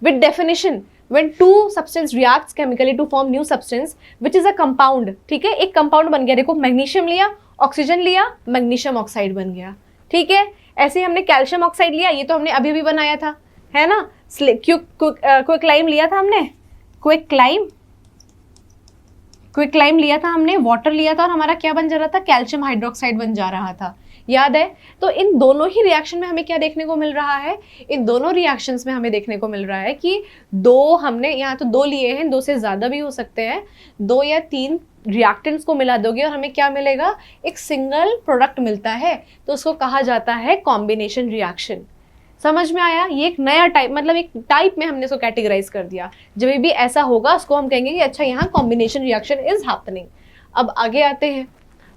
with definition when two substance reacts chemically to form new substance which is a compound, ठीक है, एक कंपाउंड बन गया। देखो मैग्नीशियम लिया, ऑक्सीजन लिया, मैग्नीशियम ऑक्साइड बन गया, ठीक है। ऐसे ही हमने कैल्शियम ऑक्साइड लिया, ये तो हमने अभी भी बनाया था, है ना। क्विकलाइम लिया था हमने, क्विकलाइम लिया था हमने, वाटर लिया था और हमारा क्या बन जा रहा था, कैल्शियम हाइड्रोक्साइड बन जा रहा था, याद है। तो इन दोनों ही रिएक्शन में हमें क्या देखने को मिल रहा है, इन दोनों रिएक्शंस में हमें देखने को मिल रहा है कि दो हमने यहाँ तो 2 लिए हैं, 2 से ज़्यादा भी हो सकते हैं, 2 या 3 रिएक्टेंट्स को मिला दोगे और हमें क्या मिलेगा, एक सिंगल प्रोडक्ट मिलता है। तो उसको कहा जाता है कॉम्बिनेशन रिएक्शन। समझ में आया। ये एक नया टाइप, मतलब एक टाइप में हमने इसको कैटेगराइज कर दिया। जब भी ऐसा होगा उसको हम कहेंगे कि अच्छा यहाँ कॉम्बिनेशन रिएक्शन इज हैपनिंग। अब आगे आते हैं,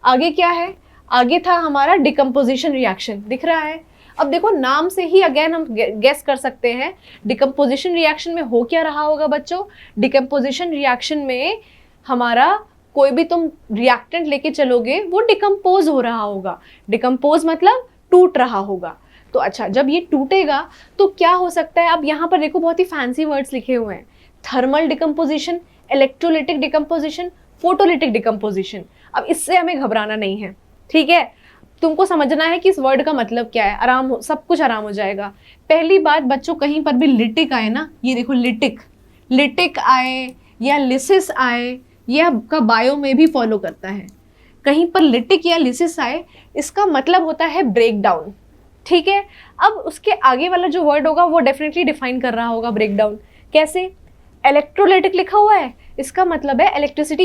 आगे क्या है, आगे था हमारा डिकम्पोजिशन रिएक्शन, दिख रहा है। अब देखो नाम से ही अगेन हम गेस कर सकते हैं डिकम्पोजिशन रिएक्शन में हो क्या रहा होगा बच्चों। डिकम्पोजिशन रिएक्शन में हमारा कोई भी तुम रिएक्टेंट लेके चलोगे वो डिकम्पोज हो रहा होगा। डिकम्पोज मतलब टूट रहा होगा। तो अच्छा, जब ये टूटेगा तो क्या हो सकता है। अब यहाँ पर देखो बहुत ही फैंसी वर्ड्स लिखे हुए हैं, thermal decomposition, electrolytic decomposition, photolytic decomposition. अब इससे हमें घबराना नहीं है, ठीक है। तुमको समझना है कि इस वर्ड का मतलब क्या है, आराम हो, सब कुछ आराम हो जाएगा। पहली बात बच्चों, कहीं पर भी लिटिक आए ना, ये देखो लिटिक आए या लिसिस आए, ये आपका बायो में भी फॉलो करता है। कहीं पर लिटिक या लिसिस आए, इसका मतलब होता है ब्रेक डाउन, ठीक है। अब उसके आगे वाला जो वर्ड होगा वो डेफिनेटली डिफाइन कर रहा होगा ब्रेक डाउन। कैसे, इलेक्ट्रोलाइटिक लिखा हुआ है, इसका मतलब है इलेक्ट्रिसिटी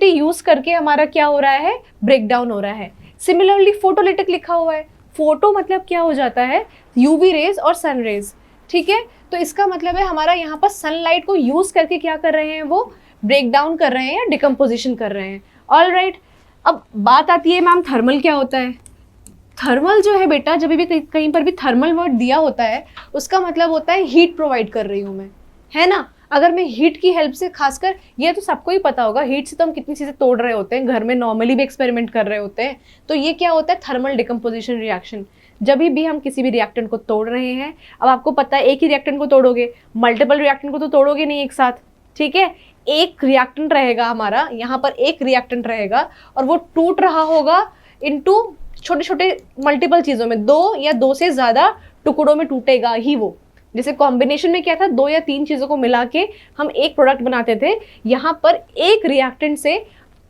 यूज करके हमारा क्या हो रहा है, ब्रेक डाउन हो रहा है। सिमिलरली फोटोलिटिक लिखा हुआ है, फोटो मतलब क्या हो जाता है, यूवी रेज और सन रेज, ठीक है। तो इसका मतलब है हमारा यहाँ पर सनलाइट को यूज करके क्या कर रहे हैं, वो ब्रेक डाउन कर रहे हैं या डिकम्पोजिशन कर रहे हैं। All right. अब बात आती है मैम थर्मल क्या होता है। थर्मल जो है बेटा, जब भी कहीं पर भी थर्मल वर्ड दिया होता है उसका मतलब होता है हीट प्रोवाइड कर रही हूँ मैं, है ना। अगर मैं हीट की हेल्प से, खासकर ये तो सबको ही पता होगा, हीट से तो हम कितनी चीज़ें तोड़ रहे होते हैं, घर में नॉर्मली भी एक्सपेरिमेंट कर रहे होते हैं। तो ये क्या होता है, थर्मल डिकम्पोजिशन रिएक्शन। जब भी हम किसी भी रिएक्टेंट को तोड़ रहे हैं, अब आपको पता है एक ही रिएक्टेंट को तोड़ोगे, मल्टीपल रिएक्टेंट को तो तोड़ोगे नहीं एक साथ, ठीक है। एक रिएक्टेंट रहेगा हमारा, यहाँ पर एक रिएक्टेंट रहेगा और वो टूट रहा होगा इनटू छोटे छोटे मल्टीपल चीज़ों में, 2 या 2 से ज़्यादा टुकड़ों में टूटेगा ही वो। जैसे कॉम्बिनेशन में क्या था, 2 या 3 चीज़ों को मिला के हम एक प्रोडक्ट बनाते थे, यहाँ पर एक रिएक्टेंट से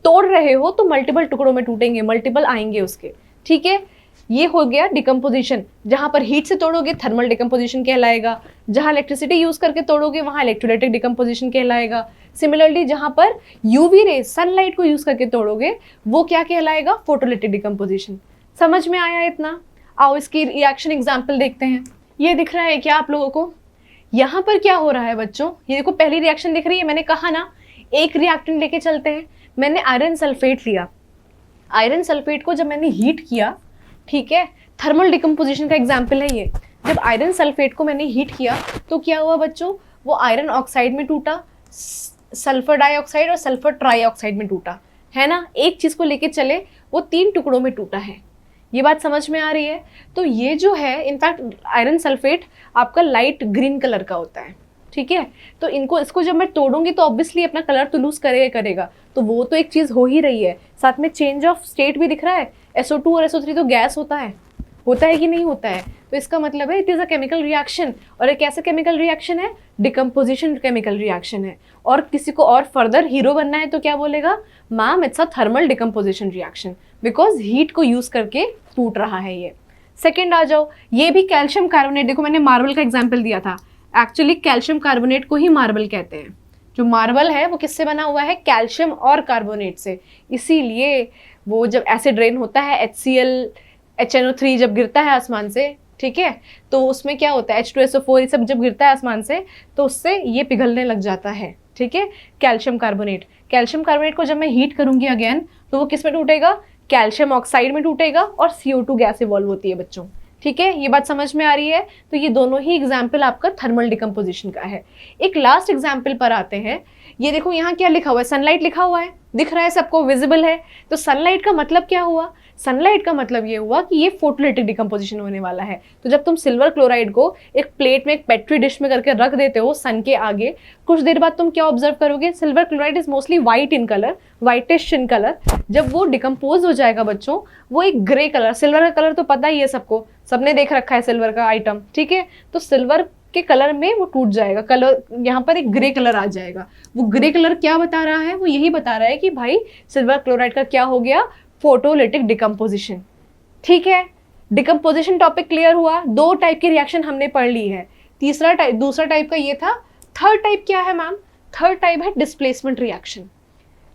तोड़ रहे हो तो मल्टीपल टुकड़ों में टूटेंगे, मल्टीपल आएंगे उसके, ठीक है। ये हो गया डिकम्पोजिशन। जहाँ पर हीट से तोड़ोगे थर्मल डिकम्पोजिशन कहलाएगा, जहाँ इलेक्ट्रिसिटी यूज करके तोड़ोगे वहाँ इलेक्ट्रोलाइटिक डिकम्पोजिशन कहलाएगा। सिमिलरली जहाँ पर यूवी रेज सनलाइट को यूज करके तोड़ोगे वो क्या कहलाएगा, फोटोलिटिक डिकम्पोजिशन। समझ में आया इतना? आओ इसकी रिएक्शन एग्जाम्पल देखते हैं। ये दिख रहा है क्या आप लोगों को? यहाँ पर क्या हो रहा है बच्चों, ये देखो पहली रिएक्शन दिख रही है। मैंने कहा ना एक रिएक्टेंट लेके चलते हैं। मैंने आयरन सल्फेट लिया, आयरन सल्फेट को जब मैंने हीट किया, ठीक है, थर्मल डिकम्पोजिशन का एग्जाम्पल है ये। जब आयरन सल्फेट को मैंने हीट किया तो क्या हुआ बच्चों, वो आयरन ऑक्साइड में टूटा, सल्फर डाइऑक्साइड और सल्फर ट्राइऑक्साइड में टूटा, है ना। एक चीज़ को लेके चले वो 3 टुकड़ों में टूटा है। ये बात समझ में आ रही है? तो ये जो है इनफैक्ट आयरन सल्फेट आपका लाइट ग्रीन कलर का होता है, ठीक है। तो इसको जब मैं तोड़ूंगी तो ऑब्वियसली अपना कलर तो लूज करेगा, तो वो तो एक चीज़ हो ही रही है। साथ में चेंज ऑफ स्टेट भी दिख रहा है। SO2 और SO3 तो गैस होता है कि नहीं होता है? तो इसका मतलब है it is a chemical reaction. और एक ऐसा केमिकल रिएक्शन है, डिकम्पोजिशन केमिकल रिएक्शन है। और किसी को और फर्दर हीरो बनना है तो क्या बोलेगा, ma'am it's a thermal decomposition reaction, because heat को यूज करके टूट रहा है ये। सेकेंड आ जाओ, ये भी कैल्शियम कार्बोनेट। देखो मैंने मार्बल का एग्जाम्पल दिया था, एक्चुअली कैल्शियम कार्बोनेट को ही मार्बल कहते हैं। जो मार्बल है वो किससे बना हुआ है, कैल्शियम और कार्बोनेट से। इसीलिए वो जब एसिड रेन होता है, HCl HNO3 जब गिरता है आसमान से, ठीक है, तो उसमें क्या होता है, H2SO4 ये सब जब गिरता है आसमान से तो उससे ये पिघलने लग जाता है, ठीक है, कैल्शियम कार्बोनेट। कैल्शियम कार्बोनेट को जब मैं हीट करूंगी अगेन तो वो किस में टूटेगा, कैल्शियम ऑक्साइड में टूटेगा और CO2 गैस इवॉल्व होती है बच्चों, ठीक है। ये बात समझ में आ रही है? तो ये दोनों ही एग्जाम्पल आपका थर्मल डिकम्पोजिशन का है। एक लास्ट एग्जाम्पल पर आते हैं। ये देखो यहाँ क्या लिखा हुआ है, सनलाइट लिखा हुआ है, दिख रहा है सबको, विजिबल है। तो सनलाइट का मतलब क्या हुआ, सनलाइट का मतलब ये हुआ कि ये फोटोलिटिक डिकम्पोजिशन होने वाला है। तो जब तुम सिल्वर क्लोराइड को एक प्लेट में, एक पेट्री डिश में करके रख देते हो सन के आगे, कुछ देर बाद तुम क्या ऑब्जर्व करोगे, silver chloride is mostly white in colour, whitish in colour. जब वो डिकम्पोज हो जाएगा बच्चों, वो एक ग्रे कलर, सिल्वर का कलर तो पता ही है सबको, सबने देख रखा है सिल्वर का आइटम, ठीक है। तो सिल्वर के कलर में वो टूट जाएगा, कलर यहाँ पर एक ग्रे कलर आ जाएगा। वो ग्रे कलर क्या बता रहा है, वो यही बता रहा है कि भाई सिल्वर क्लोराइड का क्या हो गया, फोटोलिटिक डिकम्पोजिशन, ठीक है। डिकम्पोजिशन टॉपिक क्लियर हुआ। 2 टाइप की रिएक्शन हमने पढ़ ली है। दूसरा टाइप का ये था। थर्ड टाइप क्या है मैम, थर्ड टाइप है डिस्प्लेसमेंट रिएक्शन,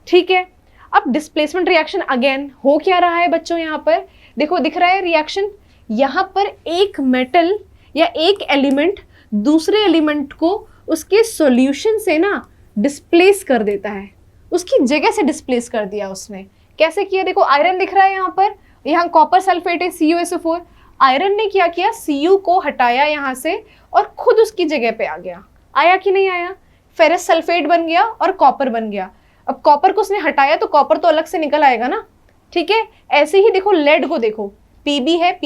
ठीक है। अब डिस्प्लेसमेंट रिएक्शन अगेन हो क्या रहा है बच्चों, यहाँ पर देखो दिख रहा है रिएक्शन, यहाँ पर एक मेटल या एक एलिमेंट दूसरे एलिमेंट को उसके सॉल्यूशन से ना डिस्प्लेस कर देता है, उसकी जगह से डिस्प्लेस कर दिया उसने। कैसे किया, देखो आयरन दिख रहा है यहाँ पर, यहाँ कॉपर सल्फेट है CuSO4। आयरन ने क्या किया, Cu को हटाया यहाँ से और खुद उसकी जगह पे आ गया। आया कि नहीं आया, फेरस सल्फेट बन गया और कॉपर बन गया। अब कॉपर को उसने हटाया तो कॉपर तो अलग से निकल आएगा ना, ठीक है। ऐसे ही देखो लेड को देखो, Pb है,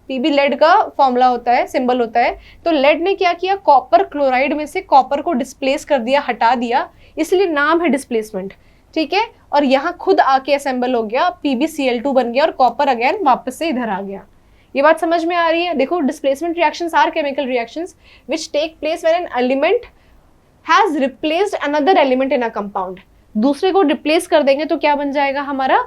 Pb लेड का फॉर्मूला होता है, सिंबल होता है। तो लेड ने क्या किया, कॉपर क्लोराइड में से कॉपर को डिस्प्लेस कर दिया, हटा दिया, इसलिए नाम है डिस्प्लेसमेंट, ठीक है। और यहाँ खुद आके असेंबल हो गया, PbCl2 बन गया और कॉपर अगेन वापस से इधर आ गया। ये बात समझ में आ रही है? देखो displacement reactions are chemical reactions which take place when an element has replaced another element in a compound. दूसरे को रिप्लेस कर देंगे तो क्या बन जाएगा हमारा,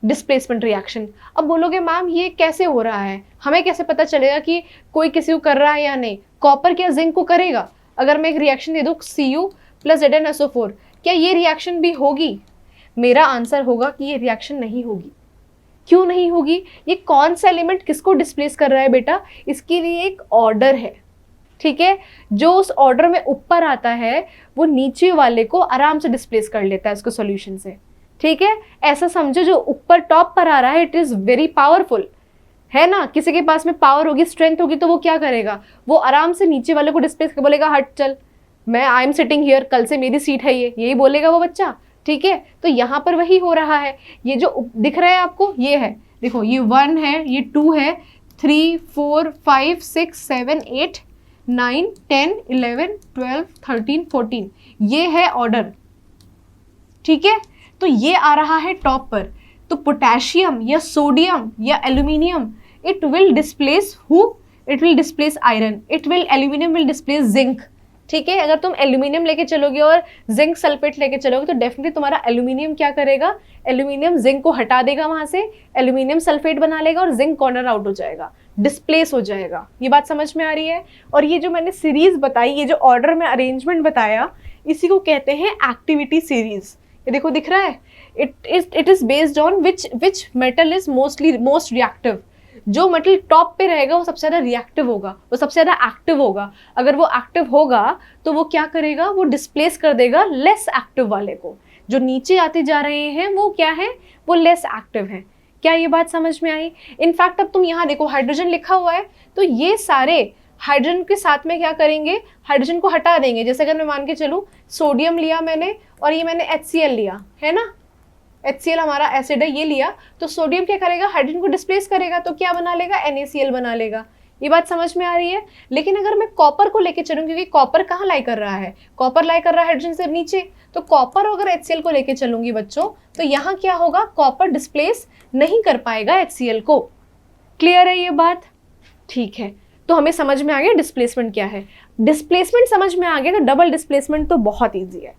डिस्प्लेसमेंट रिएक्शन। अब बोलोगे मैम ये कैसे हो रहा है, हमें कैसे पता चलेगा कि कोई किसी को कर रहा है या नहीं। कॉपर क्या जिंक को करेगा? अगर मैं एक रिएक्शन दे दूँ Cu + ZnSO4, क्या ये रिएक्शन भी होगी? मेरा आंसर होगा कि ये रिएक्शन नहीं होगी। क्यों नहीं होगी? ये कौन सा एलिमेंट किसको डिस्प्लेस कर रहा है बेटा, इसके लिए एक ऑर्डर है, ठीक है। जो उस ऑर्डर में ऊपर आता है वो नीचे वाले को आराम से डिस्प्लेस कर लेता है उसको सॉल्यूशन से, ठीक है। ऐसा समझो जो ऊपर टॉप पर आ रहा है इट इज वेरी पावरफुल, है ना। किसी के पास में पावर होगी, स्ट्रेंथ होगी, तो वो क्या करेगा, वो आराम से नीचे वाले को डिस्प्लेस कर बोलेगा हट चल, मैं आई एम सिटिंग हियर, कल से मेरी सीट है ये, यही बोलेगा वो बच्चा, ठीक है। तो यहाँ पर वही हो रहा है। ये जो दिख रहा है आपको, ये है, देखो ये 1 है, ये 2 है, 3 4 5 6 7 8 9 10 11 12 13 14, ये है ऑर्डर, ठीक है। तो ये आ रहा है टॉप पर। तो पोटेशियम या सोडियम या aluminium, it will displace who, it will displace iron, aluminium will displace zinc. ठीक है, अगर तुम एल्यूमिनियम लेके चलोगे और जिंक सल्फेट लेके चलोगे तो डेफिनेटली तुम्हारा एल्यूमिनियम क्या करेगा, एल्यूमिनियम जिंक को हटा देगा वहां से, एल्यूमिनियम सल्फेट बना लेगा और जिंक कॉर्नर आउट हो जाएगा, डिस्प्लेस हो जाएगा। ये बात समझ में आ रही है? और ये जो मैंने सीरीज बताई, ये जो ऑर्डर में अरेंजमेंट बताया, इसी को कहते हैं एक्टिविटी सीरीज। ये देखो दिख रहा है, it is based on which metal is most reactive. जो मेटल टॉप पे रहेगा वो सबसे ज़्यादा रिएक्टिव होगा, वो सबसे ज़्यादा एक्टिव होगा। अगर वो एक्टिव होगा तो वो क्या करेगा, वो डिस्प्लेस कर देगा लेस एक्टिव वाले को। जो नीचे आते जा रहे हैं वो क्या है, वो लेस एक्टिव है। क्या ये बात समझ में आई? इनफैक्ट अब तुम यहाँ देखो हाइड्रोजन लिखा हुआ है, तो ये सारे हाइड्रोजन के साथ में क्या करेंगे, हाइड्रोजन को हटा देंगे। जैसे अगर मैं मान के चलूँ सोडियम लिया मैंने और ये मैंने HCl लिया है ना, HCl हमारा एसिड है, ये लिया, तो सोडियम क्या करेगा, हाइड्रोजन को डिस्प्लेस करेगा, तो क्या बना लेगा, NaCl बना लेगा। ये बात समझ में आ रही है? लेकिन अगर मैं कॉपर को लेके चलूँ, क्योंकि कॉपर कहाँ लाई कर रहा है, कॉपर लाई कर रहा है हाइड्रोजन से नीचे, तो कॉपर अगर HCl को लेके चलूंगी बच्चों, तो यहाँ क्या होगा, कॉपर डिस्प्लेस नहीं कर पाएगा HCl को। क्लियर है ये बात? ठीक है, तो हमें समझ में आ गया डिस्प्लेसमेंट क्या है। डिस्प्लेसमेंट समझ में आ गया तो डबल डिस्प्लेसमेंट तो बहुत ईजी है,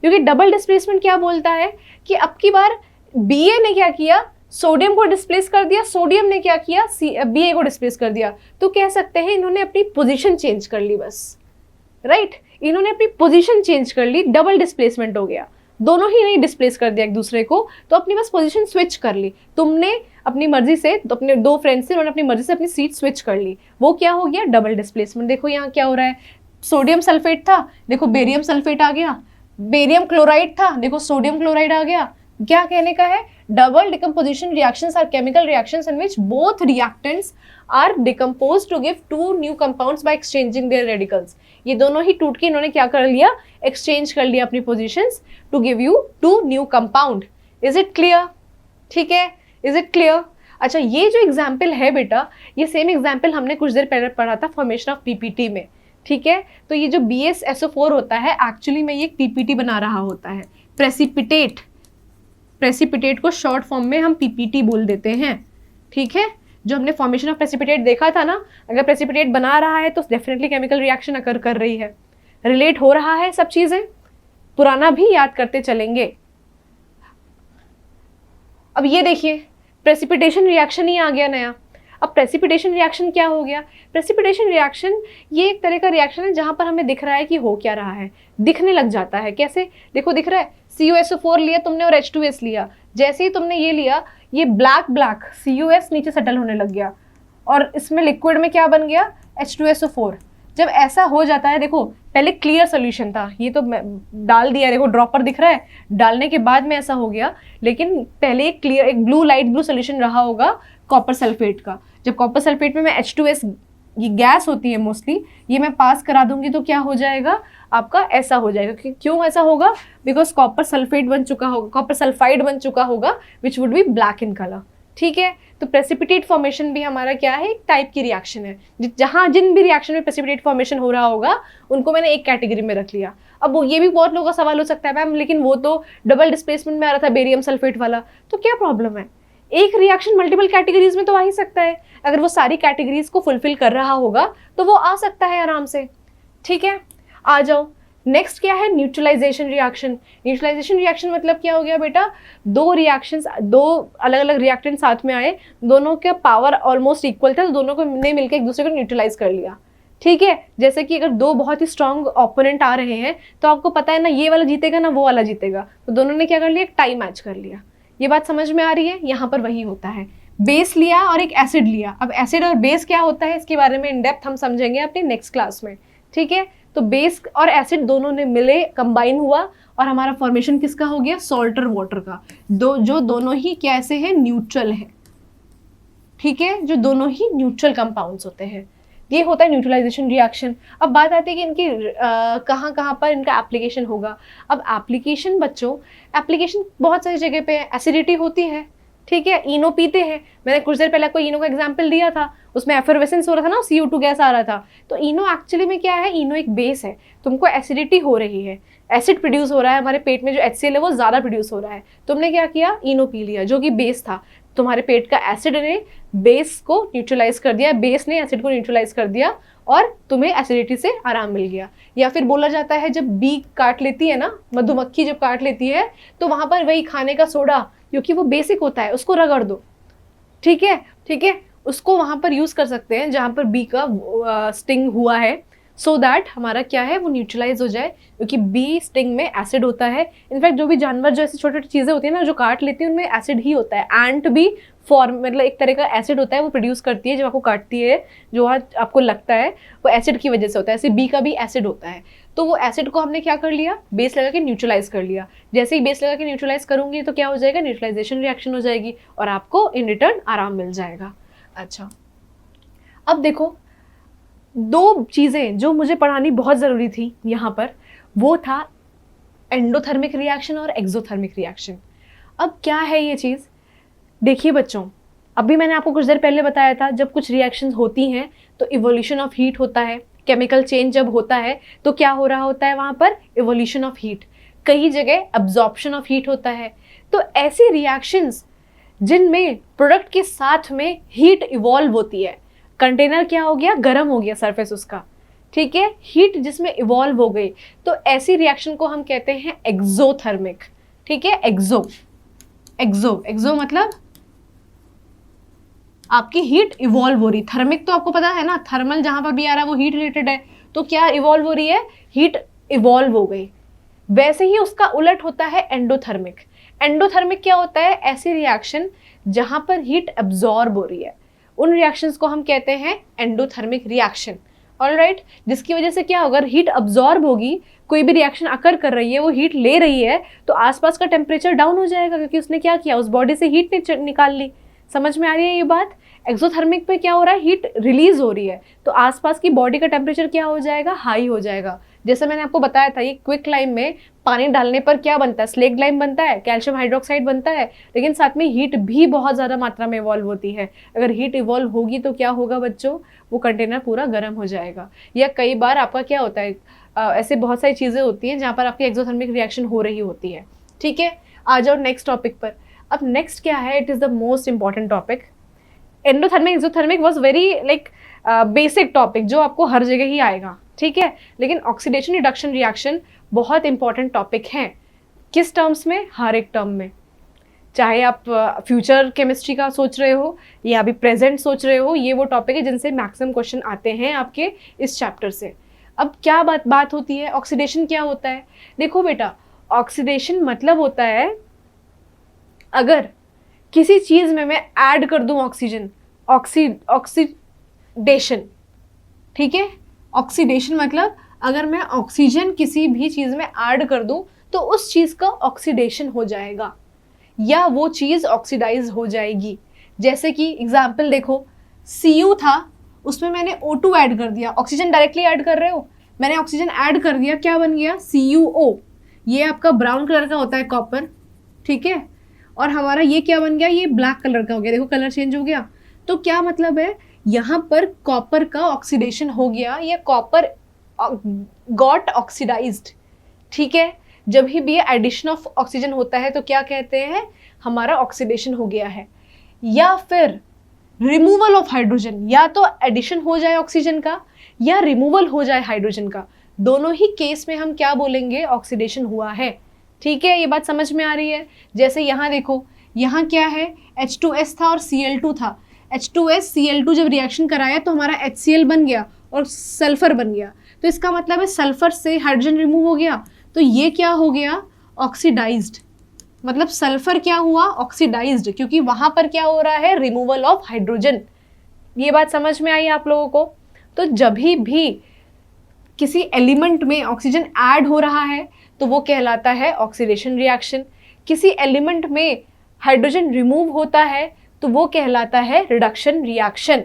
क्योंकि डबल डिस्प्लेसमेंट क्या बोलता है कि अब की बार Ba ने क्या किया, सोडियम को डिस्प्लेस कर दिया, सोडियम ने क्या किया, Ba को डिस्प्लेस कर दिया। तो कह सकते हैं इन्होंने अपनी पोजीशन चेंज कर ली बस, राइट? इन्होंने अपनी पोजीशन चेंज कर ली, डबल डिस्प्लेसमेंट हो गया। दोनों ही नहीं डिस्प्लेस कर दिया एक दूसरे को, तो अपनी बस पोजीशन स्विच कर ली। तुमने अपनी मर्जी से, तो अपने दो फ्रेंड्स से उन्होंने अपनी मर्जी से अपनी सीट स्विच कर ली, वो क्या हो गया, डबल डिस्प्लेसमेंट। देखो यहाँ क्या हो रहा है, सोडियम सल्फेट था, देखो बेरियम सल्फेट आ गया, बेरियम क्लोराइड था, देखो सोडियम क्लोराइड आ गया। क्या कहने का है, double decomposition reactions are chemical reactions in which both reactants are decomposed to give two new compounds by exchanging their radicals. ये दोनों ही टूट के इन्होंने क्या कर लिया, एक्सचेंज कर लिया अपनी positions to give you two new compound. Is it clear? ठीक है, इज इट क्लियर? अच्छा, ये जो एग्जाम्पल है बेटा, ये सेम एग्जाम्पल हमने कुछ देर पहले पढ़ा था फॉर्मेशन ऑफ पीपीटी में। ठीक है, तो ये जो BsSO4 होता है, एक्चुअली में ये एक पीपीटी बना रहा होता है, प्रेसिपिटेट। प्रेसिपिटेट को शॉर्ट फॉर्म में हम पीपीटी बोल देते हैं। ठीक है, जो हमने फॉर्मेशन ऑफ प्रेसिपिटेट देखा था ना, अगर प्रेसिपिटेट बना रहा है तो डेफिनेटली केमिकल रिएक्शन अकर कर रही है, रिलेट हो रहा है सब चीजें, पुराना भी याद करते चलेंगे। अब ये देखिए प्रेसिपिटेशन रिएक्शन ही आ गया नया। अब प्रेसिपिटेशन रिएक्शन क्या हो गया, प्रेसिपिटेशन रिएक्शन ये एक तरह का रिएक्शन है जहां पर हमें दिख रहा है कि हो क्या रहा है, दिखने लग जाता है। कैसे, देखो दिख रहा है, CuSO4 लिया तुमने और H2S लिया, जैसे ही तुमने ये लिया, ये ब्लैक ब्लैक CuS नीचे सेटल होने लग गया और इसमें लिक्विड में क्या बन गया, H2SO4। जब ऐसा हो जाता है, देखो पहले क्लियर सोल्यूशन था, ये तो डाल दिया, देखो ड्रॉपर दिख रहा है, डालने के बाद में ऐसा हो गया, लेकिन पहले एक क्लियर, एक ब्लू लाइट ब्लू सोल्यूशन रहा होगा कॉपर सल्फेट का। जब कॉपर सल्फेट में मैं H2S, ये गैस होती है मोस्टली, ये मैं पास करा दूंगी तो क्या हो जाएगा आपका, ऐसा हो जाएगा। क्यों ऐसा होगा, बिकॉज कॉपर सल्फेट बन चुका होगा, कॉपर सल्फाइड बन चुका होगा, which would be black in colour. ठीक है, तो प्रेसिपिटेट फॉर्मेशन भी हमारा क्या है, एक टाइप की रिएक्शन है। जहाँ जिन भी रिएक्शन में प्रेसिपिटेट फॉर्मेशन हो रहा होगा उनको मैंने एक कैटेगरी में रख लिया। अब वो ये भी बहुत लोगों का सवाल हो सकता है, मैम लेकिन वो तो डबल डिस्प्लेसमेंट में आ रहा था बेरियम सल्फेट वाला, तो क्या प्रॉब्लम है, एक रिएक्शन मल्टीपल कैटेगरीज में तो आ ही सकता है। अगर वो सारी कैटेगरीज को फुलफिल कर रहा होगा तो वो आ सकता है आराम से। ठीक है, आ जाओ, नेक्स्ट क्या है, न्यूट्रलाइजेशन रिएक्शन। न्यूट्रलाइजेशन रिएक्शन मतलब क्या हो गया बेटा, दो रिएक्शंस, दो अलग अलग रिएक्टेंट साथ में आए, दोनों का पावर ऑलमोस्ट इक्वल था, तो दोनों को ने मिलकर एक दूसरे को न्यूट्रलाइज कर लिया। ठीक है, जैसे कि अगर दो बहुत ही स्ट्रॉन्ग ओपोनेंट आ रहे हैं तो आपको पता है ना, ये वाला जीतेगा ना वो वाला जीतेगा, तो दोनों ने क्या कर लिया, टाई मैच कर लिया। ये बात समझ में आ रही है? यहाँ पर वही होता है, बेस लिया और एक एसिड लिया। अब एसिड और बेस क्या होता है इसके बारे में इन डेप्थ हम समझेंगे अपनी नेक्स्ट क्लास में। ठीक है, तो बेस और एसिड दोनों ने मिले, कंबाइन हुआ और हमारा फॉर्मेशन किसका हो गया, सॉल्ट और वाटर का, जो दोनों ही कैसे हैं, न्यूट्रल है। ठीक है, जो दोनों ही न्यूट्रल कंपाउंड्स होते हैं, ये होता है न्यूट्रलाइजेशन रिएक्शन। अब बात आती है कि इनकी कहाँ कहाँ पर इनका एप्लीकेशन होगा। अब एप्लीकेशन बच्चों, एप्लीकेशन बहुत सारी जगह पे एसिडिटी होती है। ठीक है, इनो पीते हैं, मैंने कुछ देर पहले कोई इनो का एग्जांपल दिया था, उसमें एफरवेसेंस हो रहा था ना, CO2 गैस आ रहा था। तो इनो एक्चुअली में क्या है, इनो एक बेस है, तुमको एसिडिटी हो रही है, एसिड प्रोड्यूस हो रहा है हमारे पेट में, जो HCl है वो ज़्यादा प्रोड्यूस हो रहा है, तुमने क्या किया, इनो पी लिया जो कि बेस था, तुम्हारे पेट का एसिड ने बेस को न्यूट्रलाइज कर दिया, बेस ने एसिड को न्यूट्रलाइज कर दिया और तुम्हें एसिडिटी से आराम मिल गया। या फिर बोला जाता है जब बी काट लेती है ना, मधुमक्खी जब काट लेती है तो वहां पर वही खाने का सोडा, क्योंकि वो बेसिक होता है, उसको रगड़ दो, ठीक है, ठीक है, उसको वहां पर यूज कर सकते हैं जहां पर बी का स्टिंग हुआ है, सो दैट हमारा क्या है वो न्यूट्रलाइज हो जाए, क्योंकि बी स्टिंग में एसिड होता है। इनफैक्ट जो भी जानवर जो ऐसी छोटी छोटी चीज़ें होती है ना जो काट लेती है उनमें एसिड ही होता है। एंट भी फॉर्म मतलब एक तरह का एसिड होता है, वो प्रोड्यूस करती है जब आपको काटती है, जो आपको लगता है वो एसिड की वजह से होता है। ऐसे बी का भी एसिड होता है, तो वो एसिड को हमने क्या कर लिया, बेस लगा के न्यूट्रलाइज कर लिया। जैसे ही बेस लगा के न्यूट्रलाइज करूंगी तो क्या हो जाएगा, न्यूट्रलाइजेशन रिएक्शन हो जाएगी और आपको इन रिटर्न आराम मिल जाएगा। अच्छा, अब देखो दो चीज़ें जो मुझे पढ़ानी बहुत ज़रूरी थी यहाँ पर, वो था एंडोथर्मिक रिएक्शन और एक्सोथर्मिक रिएक्शन। अब क्या है ये चीज़, देखिए बच्चों, अभी मैंने आपको कुछ देर पहले बताया था जब कुछ रिएक्शंस होती हैं तो इवोल्यूशन ऑफ हीट होता है, केमिकल चेंज जब होता है तो क्या हो रहा होता है वहाँ पर, इवोल्यूशन ऑफ हीट। कई जगह अब्जॉर्प्शन ऑफ हीट होता है। तो ऐसी रिएक्शंस जिनमें प्रोडक्ट के साथ में हीट इवॉल्व होती है, कंटेनर क्या हो गया, गर्म हो गया सरफेस उसका, ठीक है, हीट जिसमें इवॉल्व हो गई, तो ऐसी रिएक्शन को हम कहते हैं एक्सोथर्मिक, ठीक है। एक्सो एक्सो एक्सो मतलब आपकी हीट इवॉल्व हो रही, थर्मिक तो आपको पता है ना, थर्मल जहां पर भी आ रहा है वो हीट रिलेटेड है, तो क्या इवॉल्व हो रही है, हीट इवॉल्व हो गई। वैसे ही उसका उलट होता है एंडोथर्मिक। एंडोथर्मिक क्या होता है, ऐसी रिएक्शन जहां पर हीट एब्जॉर्ब हो रही है, उन रिएक्शंस को हम कहते हैं एंडोथर्मिक रिएक्शन। ऑलराइट, जिसकी वजह से क्या होगा, अगर हीट अब्जॉर्ब होगी, कोई भी रिएक्शन अकर कर रही है, वो हीट ले रही है, तो आसपास का टेम्परेचर डाउन हो जाएगा, क्योंकि उसने क्या किया, उस बॉडी से हीट निकाल ली। समझ में आ रही है ये बात। एक्सोथर्मिक पे क्या हो रहा है, हीट रिलीज हो रही है, तो आसपास की बॉडी का टेम्परेचर क्या हो जाएगा, हाई हो जाएगा। जैसे मैंने आपको बताया था, ये क्विक लाइम में पानी डालने पर क्या बनता है, स्लेक्ट लाइम बनता है, कैल्शियम हाइड्रोक्साइड बनता है, लेकिन साथ में हीट भी बहुत ज़्यादा मात्रा में इवॉल्व होती है। अगर हीट इवॉल्व होगी तो क्या होगा बच्चों, वो कंटेनर पूरा गर्म हो जाएगा। या कई बार आपका क्या होता है, ऐसे बहुत सारी चीज़ें होती हैं जहाँ पर आपकी एक्सोथर्मिक रिएक्शन हो रही होती है। ठीक है, आ जाओ नेक्स्ट टॉपिक पर। अब नेक्स्ट क्या है, it is the most important topic. Endothermic exothermic was very like basic topic जो आपको हर जगह ही आएगा, ठीक है, लेकिन ऑक्सीडेशन रिडक्शन रिएक्शन बहुत इंपॉर्टेंट टॉपिक हैं। किस टर्म्स में, हर एक टर्म में, चाहे आप फ्यूचर केमिस्ट्री का सोच रहे हो या अभी प्रेजेंट सोच रहे हो, ये वो टॉपिक है जिनसे मैक्सिमम क्वेश्चन आते हैं आपके इस चैप्टर से। अब क्या बात होती है, ऑक्सीडेशन क्या होता है। देखो बेटा, ऑक्सीडेशन मतलब होता है अगर किसी चीज़ में मैं ऐड कर दूं ऑक्सीजन, ऑक्सीडेशन, ठीक है। ऑक्सीडेशन मतलब अगर मैं ऑक्सीजन किसी भी चीज़ में ऐड कर दूं तो उस चीज़ का ऑक्सीडेशन हो जाएगा या वो चीज़ ऑक्सीडाइज हो जाएगी। जैसे कि एग्जाम्पल देखो, Cu था, उसमें मैंने O2 ऐड कर दिया, ऑक्सीजन डायरेक्टली ऐड कर रहे हो, मैंने ऑक्सीजन ऐड कर दिया, क्या बन गया, CuO। ये आपका ब्राउन कलर का होता है कॉपर, ठीक है, और हमारा ये क्या बन गया, ये ब्लैक कलर का हो गया। देखो कलर चेंज हो गया। तो क्या मतलब है, यहाँ पर कॉपर का ऑक्सीडेशन हो गया, ये कॉपर गॉट ऑक्सीडाइज्ड, ठीक है। जब भी ये एडिशन ऑफ ऑक्सीजन होता है तो क्या कहते हैं, हमारा ऑक्सीडेशन हो गया है। या फिर रिमूवल ऑफ हाइड्रोजन, या तो एडिशन हो जाए ऑक्सीजन का या रिमूवल हो जाए हाइड्रोजन का, दोनों ही केस में हम क्या बोलेंगे, ऑक्सीडेशन हुआ है। ठीक है, ये बात समझ में आ रही है। जैसे यहाँ देखो, यहाँ क्या है, H2S था और Cl2 था। H2S Cl2 जब रिएक्शन कराया तो हमारा HCl बन गया और सल्फर बन गया, तो इसका मतलब है सल्फर से हाइड्रोजन रिमूव हो गया, तो ये क्या हो गया, ऑक्सीडाइज्ड। मतलब सल्फर क्या हुआ, ऑक्सीडाइज्ड, क्योंकि वहाँ पर क्या हो रहा है, रिमूवल ऑफ हाइड्रोजन। ये बात समझ में आई आप लोगों को। तो जब भी किसी एलिमेंट में ऑक्सीजन ऐड हो रहा है तो वो कहलाता है ऑक्सीडेशन रिएक्शन। किसी एलिमेंट में हाइड्रोजन रिमूव होता है तो वो कहलाता है रिडक्शन रिएक्शन।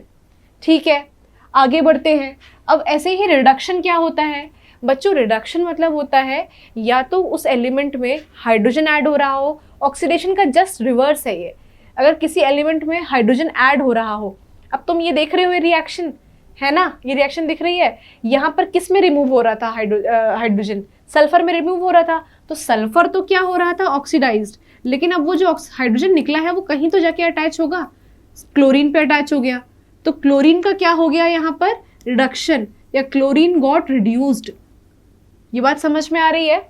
ठीक है, आगे बढ़ते हैं। अब ऐसे ही रिडक्शन क्या होता है बच्चों, रिडक्शन मतलब होता है या तो उस एलिमेंट में हाइड्रोजन ऐड हो रहा हो, ऑक्सीडेशन का जस्ट रिवर्स है ये। अगर किसी एलिमेंट में हाइड्रोजन ऐड हो रहा हो, अब तुम ये देख रहे हो, ये रिएक्शन है ना, ये रिएक्शन दिख रही है, यहाँ पर किस में रिमूव हो रहा था, हाइड्रोजन सल्फर में रिमूव हो रहा था, तो सल्फर तो क्या हो रहा था, ऑक्सीडाइज्ड, लेकिन अब वो जो हाइड्रोजन निकला है वो कहीं तो जाके अटैच होगा, क्लोरीन पे अटैच हो गया, तो क्लोरीन का क्या हो गया यहाँ पर, रिडक्शन, या क्लोरीन गॉट रिड्यूस्ड। ये बात समझ में आ रही है?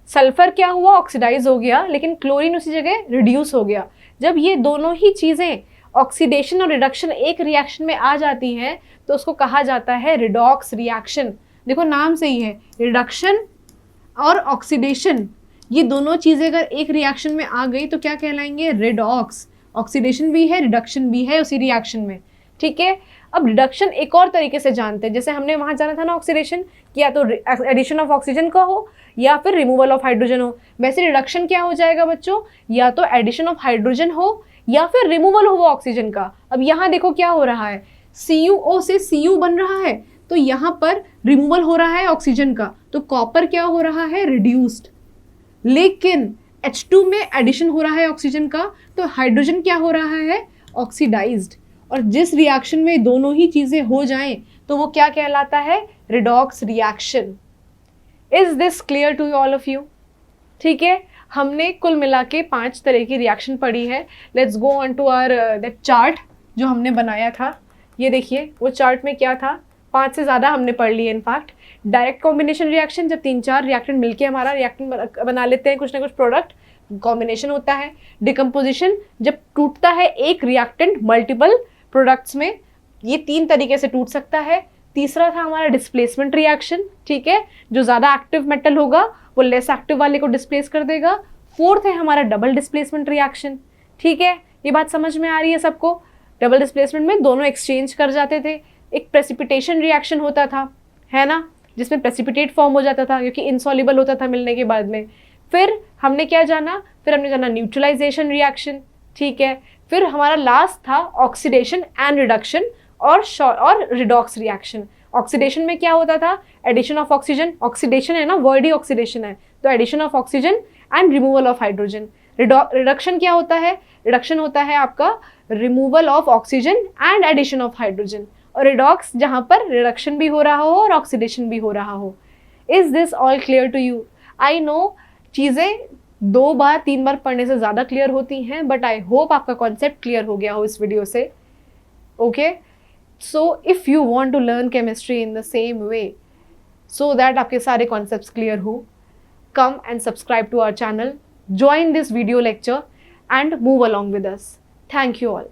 सल्फर क्या हुआ, ऑक्सीडाइज हो गया, लेकिन क्लोरीन उसी जगह रिड्यूस हो गया। जब ये दोनों ही चीज़ें ऑक्सीडेशन और रिडक्शन एक रिएक्शन में आ जाती हैं तो उसको कहा जाता है रिडॉक्स रिएक्शन। देखो नाम से ही है, रिडक्शन और ऑक्सीडेशन, ये दोनों चीज़ें अगर एक रिएक्शन में आ गई तो क्या कहलाएंगे, रिडॉक्स। ऑक्सीडेशन भी है, रिडक्शन भी है उसी रिएक्शन में, ठीक है। अब रिडक्शन एक और तरीके से जानते हैं, जैसे हमने वहाँ जाना था ना ऑक्सीडेशन, कि या तो एडिशन ऑफ ऑक्सीजन का हो या फिर रिमूवल ऑफ हाइड्रोजन हो। वैसे रिडक्शन क्या हो जाएगा बच्चों, या तो एडिशन ऑफ हाइड्रोजन हो या फिर रिमूवल हो ऑक्सीजन का। अब यहाँ देखो क्या हो रहा है, CuO से Cu बन रहा है, तो यहाँ पर रिमूवल हो रहा है ऑक्सीजन का, तो कॉपर क्या हो रहा है, रिड्यूस्ड। लेकिन H2 में एडिशन हो रहा है ऑक्सीजन का, तो हाइड्रोजन क्या हो रहा है, ऑक्सीडाइज्ड। और जिस रिएक्शन में दोनों ही चीज़ें हो जाएं तो वो क्या कहलाता है, redox reaction. Is this clear to all of you? ठीक है, हमने कुल मिला के 5 तरह की रिएक्शन पढ़ी है। Let's go on to our that chart जो हमने बनाया था। ये देखिए वो चार्ट में क्या था, 5 से ज़्यादा हमने पढ़ ली है इनफैक्ट। डायरेक्ट कॉम्बिनेशन रिएक्शन, जब 3-4 रिएक्टेंट मिलके हमारा रिएक्टेंट बना लेते हैं, कुछ ना कुछ प्रोडक्ट, कॉम्बिनेशन होता है। डिकम्पोजिशन, जब टूटता है एक रिएक्टेंट मल्टीपल प्रोडक्ट्स में, ये 3 तरीके से टूट सकता है। तीसरा था हमारा डिस्प्लेसमेंट रिएक्शन, ठीक है, जो ज़्यादा एक्टिव मेटल होगा वो लेस एक्टिव वाले को डिस्प्लेस कर देगा। फोर्थ है हमारा डबल डिस्प्लेसमेंट रिएक्शन, ठीक है, ये बात समझ में आ रही है सबको? डबल डिस्प्लेसमेंट में दोनों एक्सचेंज कर जाते थे। एक प्रेसिपिटेशन रिएक्शन होता था, है ना, जिसमें प्रेसिपिटेट फॉर्म हो जाता था क्योंकि इनसॉल्युबल होता था मिलने के बाद में। फिर हमने क्या जाना, फिर हमने जाना न्यूट्रलाइजेशन रिएक्शन, ठीक है। फिर हमारा लास्ट था ऑक्सीडेशन एंड रिडक्शन और रिडॉक्स रिएक्शन। ऑक्सीडेशन में क्या होता था, एडिशन ऑफ ऑक्सीजन, ऑक्सीडेशन है ना, वर्ड ही ऑक्सीडेशन है, तो addition of oxygen and removal of hydrogen. Reduction क्या होता है, रिडक्शन होता है आपका removal of oxygen and addition of hydrogen. और रिडॉक्स जहाँ पर रिडक्शन भी हो रहा हो और ऑक्सीडेशन भी हो रहा हो। Is this all clear to you? I know चीज़ें 2 बार 3 बार पढ़ने से ज़्यादा क्लियर होती हैं, बट आई होप आपका कॉन्सेप्ट क्लियर हो गया हो इस वीडियो से। Okay, so if you want to learn chemistry in the same way so that आपके सारे कॉन्सेप्ट्स क्लियर हो, come and subscribe to our channel, join this video lecture and move along with us. Thank you all.